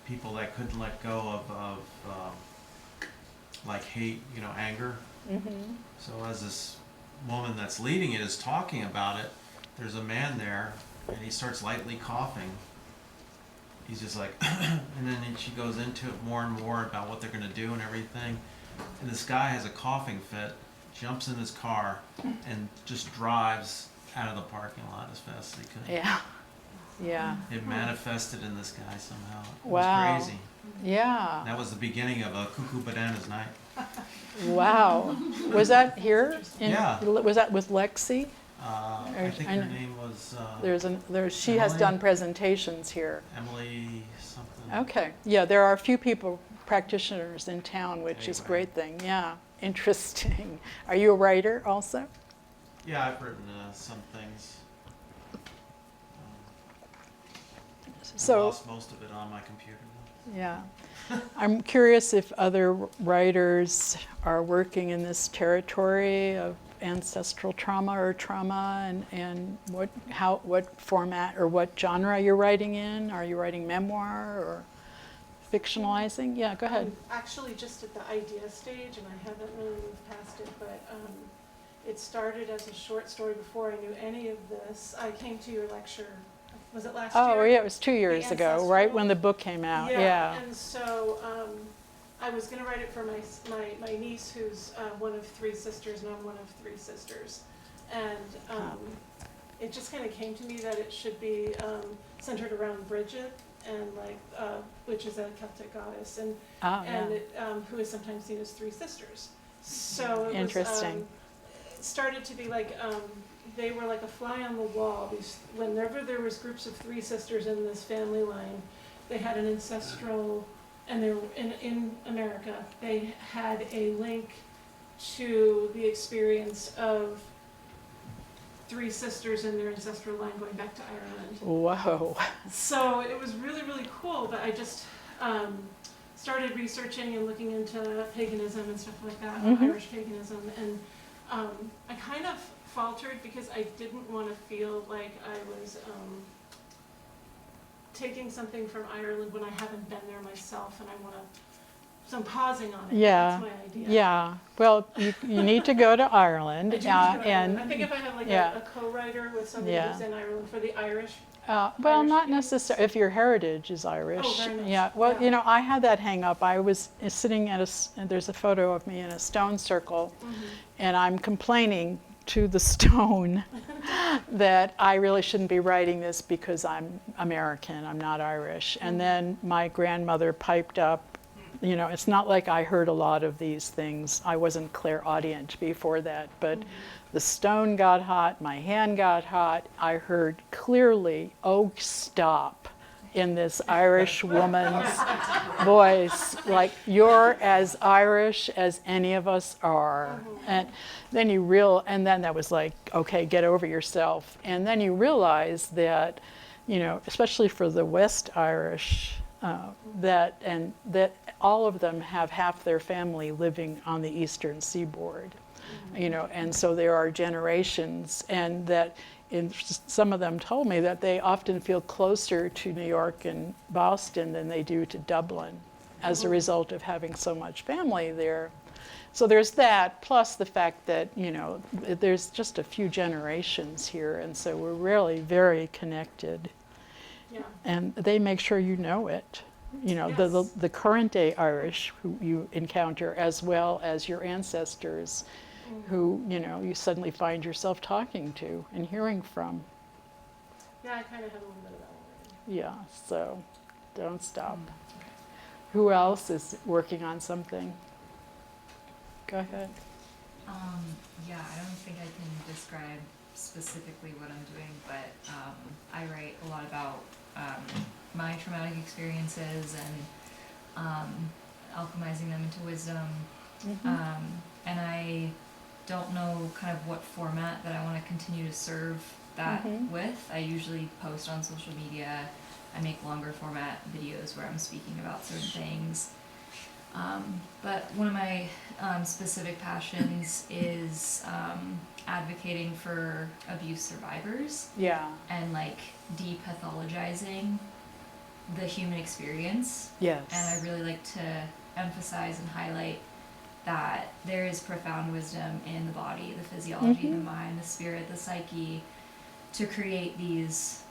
people that couldn't let go of like hate, you know, anger. Mm-hmm. So as this woman that's leading it is talking about it, there's a man there, and he starts lightly coughing. He's just like, and then she goes into it more and more about what they're going to do and everything. And this guy has a coughing fit, jumps in his car, and just drives out of the parking lot as fast as he could. Yeah, yeah. It manifested in this guy somehow. It Wow. was crazy. Yeah. That was the beginning of a Cuckoo Bananas night. Wow. Was that here? Yeah. Was that with Lexi? I think her name was She has Emily? done presentations here. Emily something. Okay. Yeah, there are a few people, practitioners in town, which is a Anyway. great thing. Yeah. Interesting. Are you a writer also? Yeah, I've written some things. I So, lost most of it on my computer. yeah. I'm curious if other writers are working in this territory of ancestral trauma or trauma, and what format or what genre you're writing in. Are you writing memoir or fictionalizing? Yeah, go ahead. I'm actually just at the idea stage, and I haven't really moved past it, but it started as a short story before I knew any of this. I came to your lecture, was it last year? Oh, yeah, it was 2 years ago, Ancestral. right when the book came out. Yeah. And so I was going to write it for my niece, who's one of 3 sisters, and I'm one of 3 sisters. And it just kind of came to me that it should be centered around Bridget, and which is a Celtic goddess, and who is sometimes seen as 3 sisters. So it Interesting. It started to be like they were like a fly on the wall. Whenever there was groups of 3 sisters in this family line, they had an ancestral, and they were in America. They had a link to the experience of 3 sisters in their ancestral line going back to Ireland. Whoa. So it was really, really cool, but I just started researching and looking into paganism and stuff like that, Mhm. Irish paganism, and I kind of faltered because I didn't want to feel like I was taking something from Ireland when I haven't been there myself, and I want to. So I'm pausing on it. Yeah, That's my idea. yeah. Well, you need to go to Ireland. I do need to go to Ireland. And I think if I have like yeah. a co-writer with somebody Yeah. who's in Ireland for the Irish. Well, Irish not students? necessarily, if your heritage is Irish. Oh, very much. Yeah, well, Yeah. you know, I had that hang up. I was sitting at and there's a photo of me in a stone circle, and I'm complaining to the stone that I really shouldn't be writing this because I'm American, I'm not Irish. And then my grandmother piped up. You know, it's not like I heard a lot of these things. I wasn't clairaudient before that, but the stone got hot, my hand got hot. I heard clearly, "Oh, stop," in this Irish woman's voice, like, "You're as Irish as any of us are." And then and then that was like, okay, get over yourself. And then you realize that, you know, especially for the West Irish, that all of them have half their family living on the eastern seaboard, you know, and so there are generations, and that some of them told me that they often feel closer to New York and Boston than they do to Dublin as a result of having so much family there. So there's that, plus the fact that, you know, there's just a few generations here, and so we're really very connected. Yeah. And they make sure you know it. You know, Yes. the current day Irish who you encounter, as well as your ancestors who, you know, you suddenly find yourself talking to and hearing from. Yeah, I kind of had a little bit of that already. Yeah, so don't stop. Who else is working on something? Go ahead. Yeah, I don't think I can describe specifically what I'm doing, but I write a lot about my traumatic experiences and alchemizing them into wisdom. And I don't know kind of what format that I want to continue to serve that with. I usually post on social media. I make longer format videos where I'm speaking about certain things. But one of my specific passions is advocating for abuse survivors. Yeah. And like depathologizing the human experience. Yes. And I really like to emphasize and highlight that there is profound wisdom in the body, the physiology, the mind, the spirit, the psyche, to create these,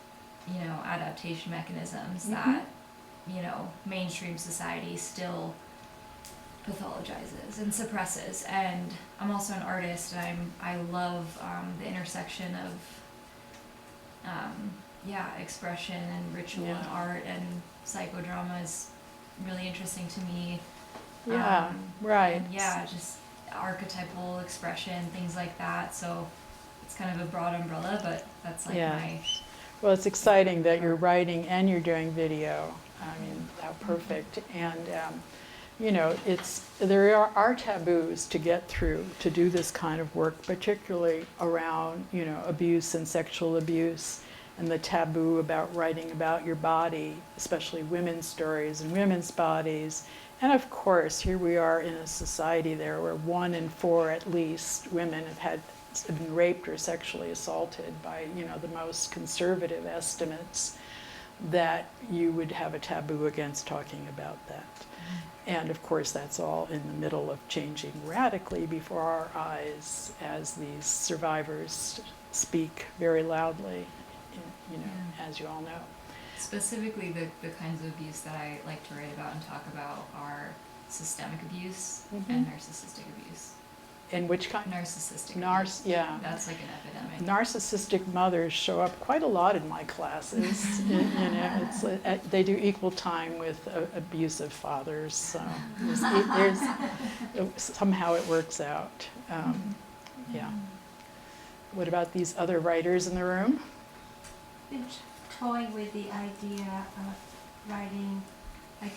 you know, adaptation mechanisms that, you know, mainstream society still pathologizes and suppresses. And I'm also an artist, and I love the intersection of expression and ritual and art, and psychodrama is really interesting to me. Yeah, right. And yeah, just archetypal expression, things like that. So it's kind of a broad umbrella, but that's like my... Well, it's exciting that you're writing and you're doing video. I mean, how perfect. And, you know, there are taboos to get through to do this kind of work, particularly around, you know, abuse and sexual abuse, and the taboo about writing about your body, especially women's stories and women's bodies. And of course, here we are in a society there where 1 in 4 at least women have been raped or sexually assaulted by, you know, the most conservative estimates, that you would have a taboo against talking about that. And of course, that's all in the middle of changing radically before our eyes as these survivors speak very loudly, you know, as you all know. Specifically, the kinds of abuse that I like to write about and talk about are systemic abuse and narcissistic abuse. And which kind? Narcissistic abuse. Yeah. That's like an epidemic. Narcissistic mothers show up quite a lot in my classes. You know, it's they do equal time with abusive fathers. So somehow it works out. Yeah. What about these other writers in the room? Been toying with the idea of writing a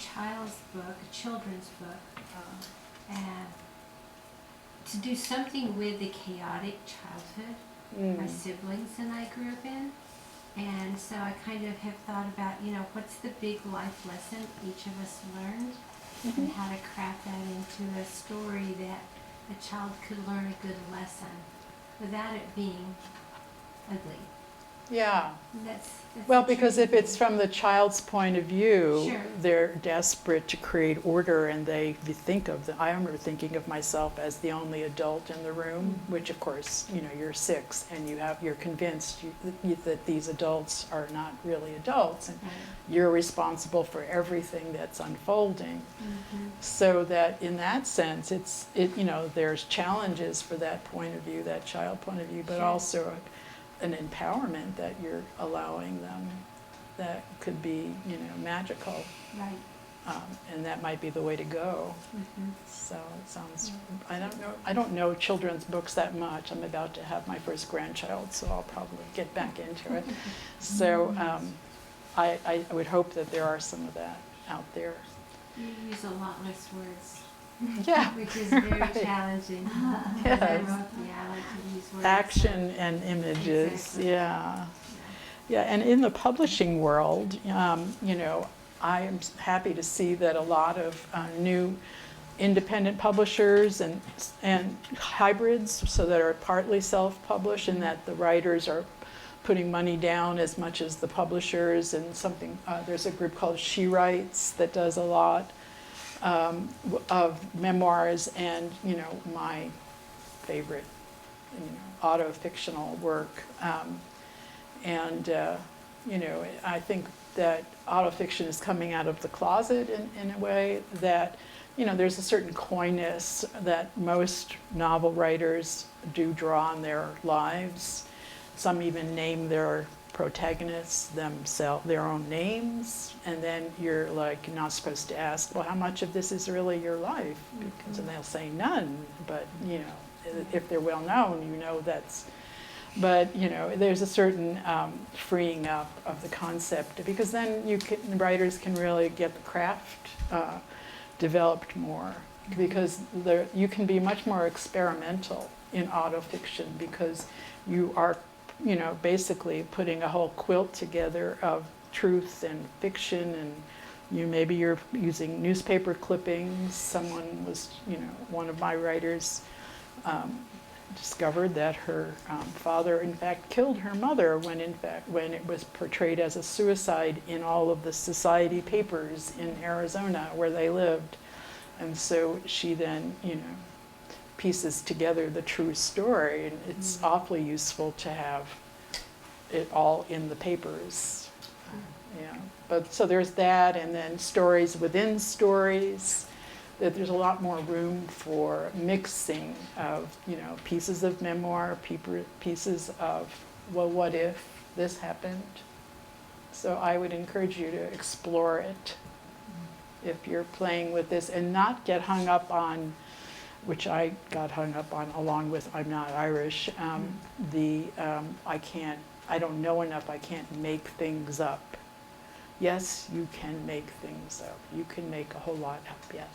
children's book, and to do something with the chaotic childhood my siblings and I grew up in. And so I kind of have thought about, you know, what's the big life lesson each of us learned, and how to craft that into a story that a child could learn a good lesson without it being ugly. Yeah. That's Well, the because tricky if it's thing. from the child's point of view, Sure. they're desperate to create order, and they think of I remember thinking of myself as the only adult in the room, which of course, you're 6 and you're convinced that these adults are not really adults, and Right. you're responsible for everything that's unfolding. Mhm. So that in that sense, there's challenges for that point of view, that child point of view, but Sure. also an empowerment that you're allowing them that could be, magical. Right. And that might be the way to go. Mhm. So it sounds, I don't know children's books that much. I'm about to have my first grandchild, so I'll probably get back into it. So I would hope that there are some of that out there. You use a lot less words. Yeah. Which is very Right. challenging. Yes. I like to use words. Action and images, Exactly. yeah. Yeah, and in the publishing world, I am happy to see that a lot of new independent publishers and hybrids, so that are partly self-published, and that the writers are putting money down as much as the publishers, and there's a group called She Writes that does a lot of memoirs and, my favorite, autofictional work. I think that autofiction is coming out of the closet in a way that, there's a certain coyness that most novel writers do draw on their lives. Some even name their protagonists themselves, their own names, and then you're not supposed to ask, well, how much of this is really your life? Because and they'll say none, but if they're well known, that's. But there's a certain freeing up of the concept, because then writers can really get the craft developed more, because you can be much more experimental in autofiction, because you are basically putting a whole quilt together of truth and fiction, and maybe you're using newspaper clippings. Someone was, one of my writers discovered that her father in fact killed her mother when it was portrayed as a suicide in all of the society papers in Arizona where they lived. And so she then, pieces together the true story, and it's awfully useful to have it all in the papers. Yeah, but so there's that, and then stories within stories, that there's a lot more room for mixing of, pieces of memoir, pieces of, well, what if this happened? So I would encourage you to explore it if you're playing with this, and not get hung up on, which I got hung up on along with I'm not Irish, I don't know enough, I can't make things up. Yes, you can make things up. You can make a whole lot up, yes.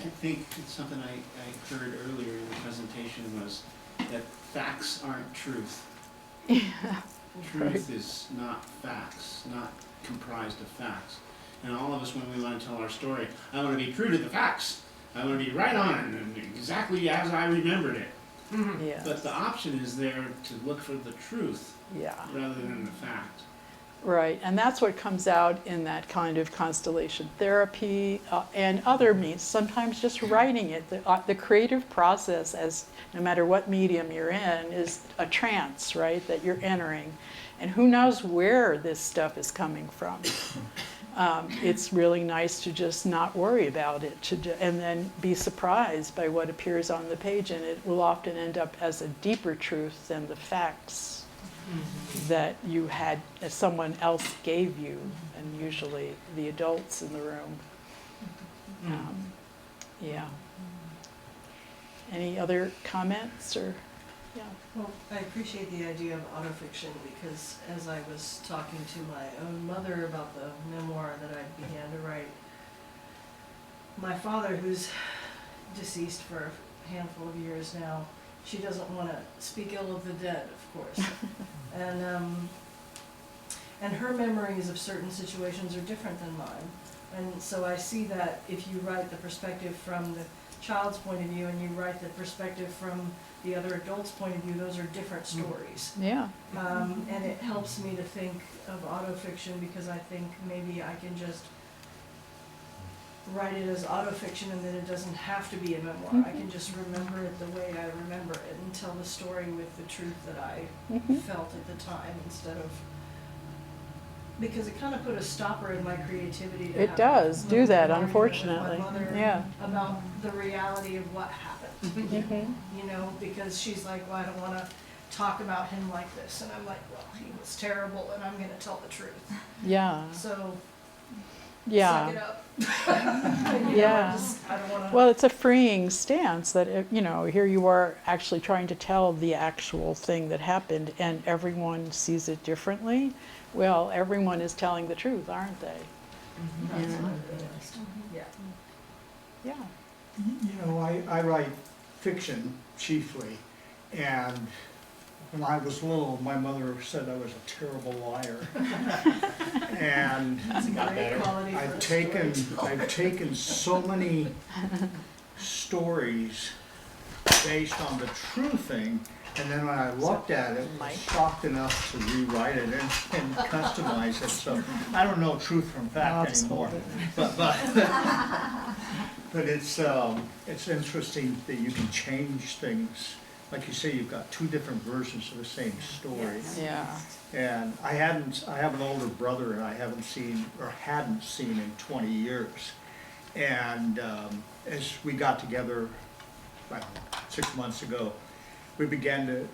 I think it's something I heard earlier in the presentation was that facts aren't truth. Yeah. Truth is not facts, not comprised of facts. And all of us, when we want to tell our story, I want to be true to the facts. I want to be right on and exactly as I remembered it. Yes. But the option is there to look for the truth Yeah. rather than the fact. Right, and that's what comes out in that kind of constellation therapy and other means. Sometimes just writing it, the creative process, as no matter what medium you're in, is a trance, right, that you're entering. And who knows where this stuff is coming from. It's really nice to just not worry about it, and then be surprised by what appears on the page, and it will often end up as a deeper truth than the facts that you had, as someone else gave you, and usually the adults in the room. Yeah. Any other comments, or, yeah? Well, I appreciate the idea of autofiction, because as I was talking to my own mother about the memoir that I began to write, my father, who's deceased for a handful of years now, she doesn't want to speak ill of the dead, of course. And her memories of certain situations are different than mine. And so I see that if you write the perspective from the child's point of view and you write the perspective from the other adult's point of view, those are different stories. Yeah. And it helps me to think of autofiction because I think maybe I can just write it as autofiction and then it doesn't have to be a memoir. I can just remember it the way I remember it and tell the story with the truth that I felt at the time instead of, because it kind of put a stopper in my creativity to It have does a do that, little argument with unfortunately. my mother Yeah. about the reality of what happened. You know, because she's like, well, I don't want to talk about him like this, and I'm like, well, he was terrible, and I'm going to tell the truth. Yeah. So Yeah. suck it up. You know, Yeah. I don't want to. Well, it's a freeing stance that, you know, here you are actually trying to tell the actual thing that happened and everyone sees it differently. Well, everyone is telling the truth, aren't they? That's Yeah. what I realized. Yeah. Yeah. You know, I write fiction chiefly, and when I was little, my mother said I was a terrible liar. And That's a great quality for I've a taken, story. I've taken so many stories based on the true thing, and then when I looked at it, I was shocked enough to rewrite it and customize it, so I don't know truth from fact anymore. But it's interesting that you can change things. Like you say, you've got two different versions of the same story. Yeah. And I have an older brother and I hadn't seen in 20 years. And as we got together, I don't know, 6 months ago, we began to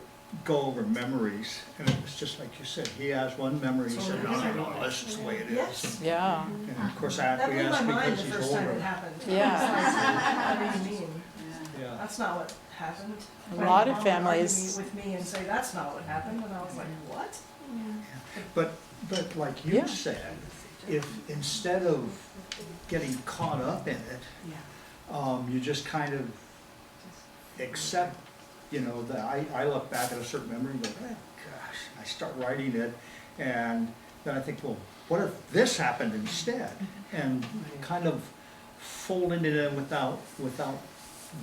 go over memories. And it was just like you said, he has one memory, he said, no, this is the way it is. Yes. Yeah. And of course I That blew my acquiesced mind because the he's first time it older. happened. Yeah. I was like, what do you mean? Yeah. That's not what happened. A My lot of mom would argue families- with me and say, that's not what happened, and I was like, what? But like you Yeah. said, if instead of getting caught up in it, you just kind of accept, you know, that I look back at a certain memory and go, oh, gosh, I start writing it, and then I think, well, what if this happened instead? And kind of folding it in without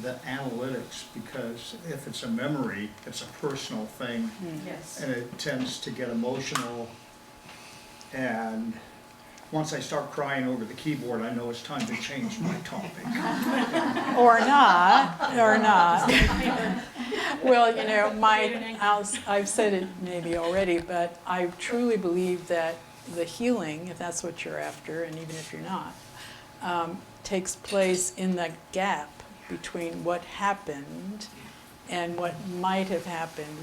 the analytics, because if it's a memory, it's a personal thing, Yes. and it tends to get emotional. And once I start crying over the keyboard, I know it's time to change my topic. Or not, or not. Well, you know, I've said it maybe already, but I truly believe that the healing, if that's what you're after, and even if you're not, takes place in the gap between what happened and what might have happened,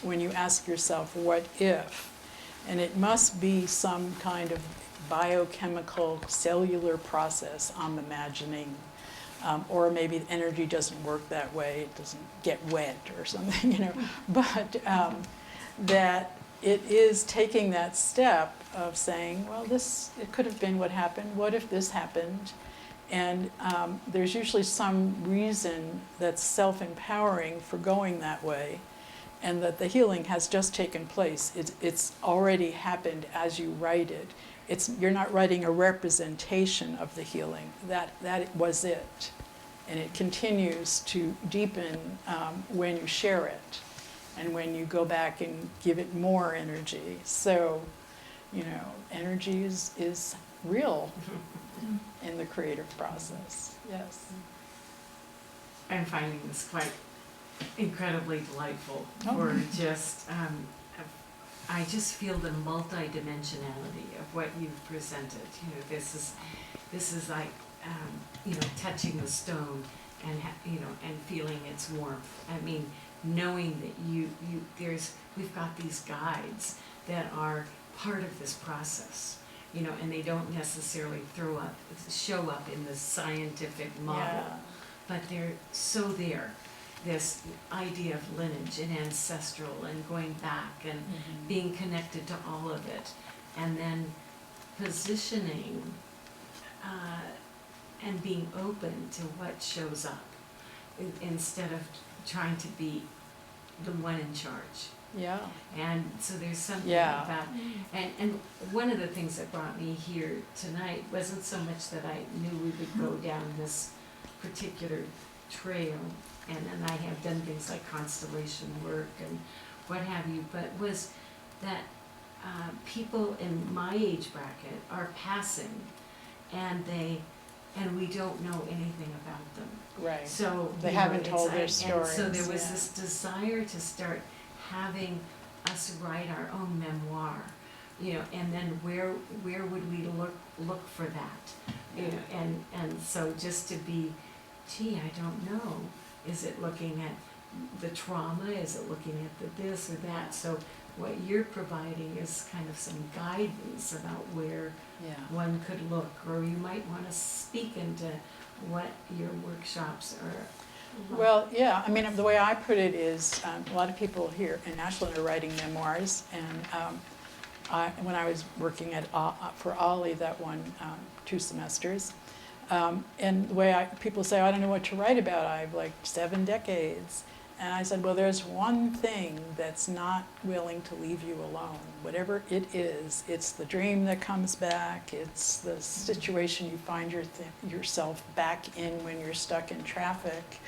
when you ask yourself, what if? And it must be some kind of biochemical cellular process, I'm imagining. Or maybe energy doesn't work that way, it doesn't get wet or something, you know. But that it is taking that step of saying, well, it could have been what happened, what if this happened? And there's usually some reason that's self-empowering for going that way, and that the healing has just taken place. It's already happened as you write it. You're not writing a representation of the healing. That was it. And it continues to deepen when you share it and when you go back and give it more energy. So, you know, energy is real in the creative process. Yes. I'm finding this quite incredibly delightful. Oh. Or just, I just feel the multidimensionality of what you've presented. You know, this is like, you know, touching the stone and you know, and feeling its warmth. I mean, knowing that we've got these guides that are part of this process. You know, and they don't necessarily show up in the scientific model, Yeah. but they're so there. This idea of lineage and ancestral and going back and being connected to all of it, and then positioning and being open to what shows up instead of trying to be the one in charge. Yeah. And so there's something Yeah. like that. And one of the things that brought me here tonight wasn't so much that I knew we would go down this particular trail, and I have done things like constellation work and what have you, but was that people in my age bracket are passing, and we don't know anything about them. Right. So They you know, haven't it's told their and so there stories, was yeah. this desire to start having us write our own memoir, you know, and then where would we look for that, you know, and so just to be, gee, I don't know, is it looking at the trauma, is it looking at the this or that? So what you're providing is kind of some guidance about where Yeah. one could look, or you might want to speak into what your workshops are like. Well, yeah, I mean, the way I put it is, a lot of people here in Ashland are writing memoirs, and when I was working at for Ollie, that one 2 semesters, and the way people say, I don't know what to write about, I have like 7 decades. And I said, well, there's one thing that's not willing to leave you alone. Whatever it is, it's the dream that comes back, it's the situation you find yourself back in when you're stuck in traffic.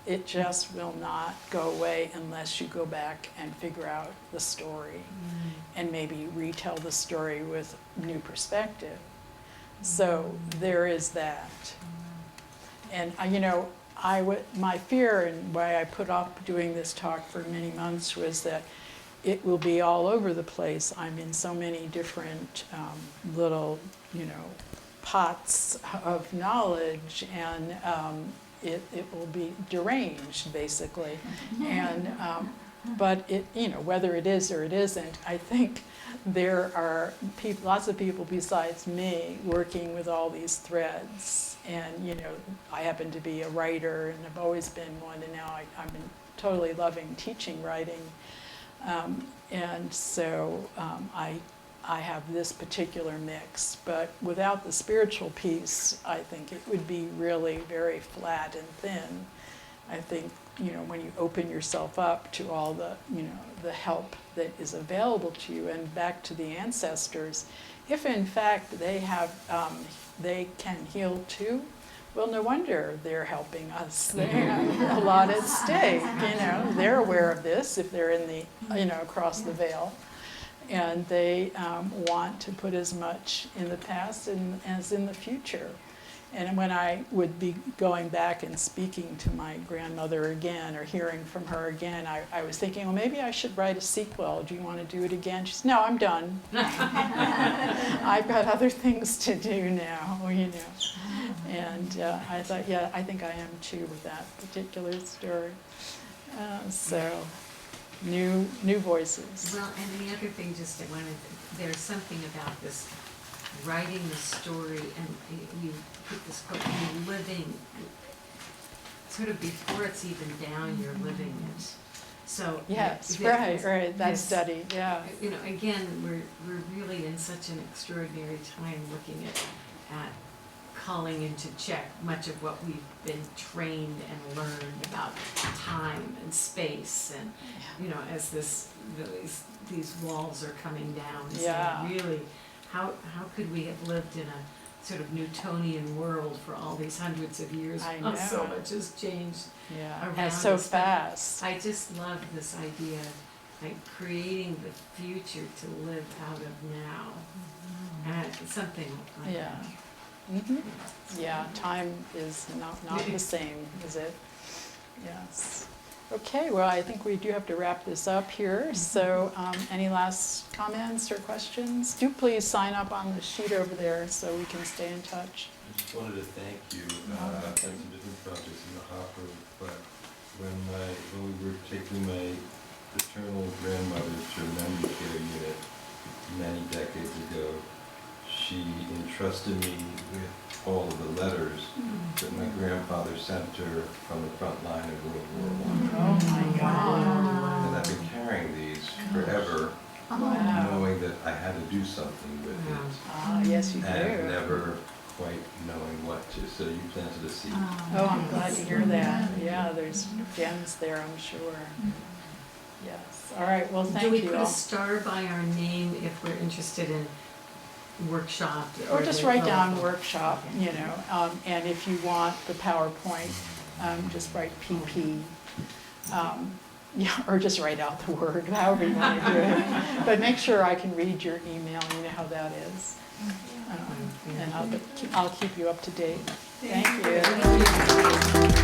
It just will not go away unless you go back and figure out the story and maybe retell the story with new perspective. So there is that. And you know, my fear and why I put off doing this talk for many months was that it will be all over the place. I'm in so many different little, you know, pots of knowledge, and it will be deranged, basically. And but it, you know, whether it is or it isn't, I think there are lots of people besides me working with all these threads. And, you know, I happen to be a writer, and I've always been one, and now I'm totally loving teaching writing. And so I have this particular mix, but without the spiritual piece, I think it would be really very flat and thin. I think, you know, when you open yourself up to all the, you know, the help that is available to you, and back to the ancestors, if in fact they have, they can heal too, well, no wonder they're helping us. They have a lot at stake, you know. They're aware of this if they're in the, you know, across the veil. And they want to put as much in the past as in the future. And when I would be going back and speaking to my grandmother again, or hearing from her again, I was thinking, well, maybe I should write a sequel. Do you want to do it again? She said, no, I'm done. I've got other things to do now, you know. And I thought, yeah, I think I am too with that particular story. So, new voices. Well, and the other thing, just I wanted, there's something about this writing the story, and you put this quote, you're living, sort of before it's even down, you're living it. So Yes, right, that this, study, yeah. You know, again, we're really in such an extraordinary time looking at calling into check much of what we've been trained and learned about time and space, and you know, as these walls are coming down, Yeah. so really, how could we have lived in a sort of Newtonian world for all these hundreds of years? I while so know. much has changed. Yeah, Around and so us, but fast. I just love this idea of like creating the future to live out of now. And something like Yeah. that. Hmm. Yeah, time is not the same, is it? Yes. Okay, well, I think we do have to wrap this up here. So any last comments or questions? Do please sign up on the sheet over there so we can stay in touch. I just wanted to thank you. I've had some different projects in the hopper, but when we were taking my paternal grandmother to a memory care unit many decades ago, she entrusted me with all of the letters that my grandfather sent her from the front line of World War I. Oh my God. And I've been carrying these forever, Wow. knowing that I had to do something with it. Ah, yes, you do. And never quite knowing what to. So you planted a seed. Oh, I'm glad to hear that. Yeah, there's gems there, I'm sure. Yes. All right, well, thank Do we you put all. a star by our name if we're interested in workshop? Or just the- write down workshop, you know, and if you want the PowerPoint, just write PP. Yeah, or just write out the word, however you want to do it. But make sure I can read your email, you know how that is. And I'll keep you up to date. Thank you.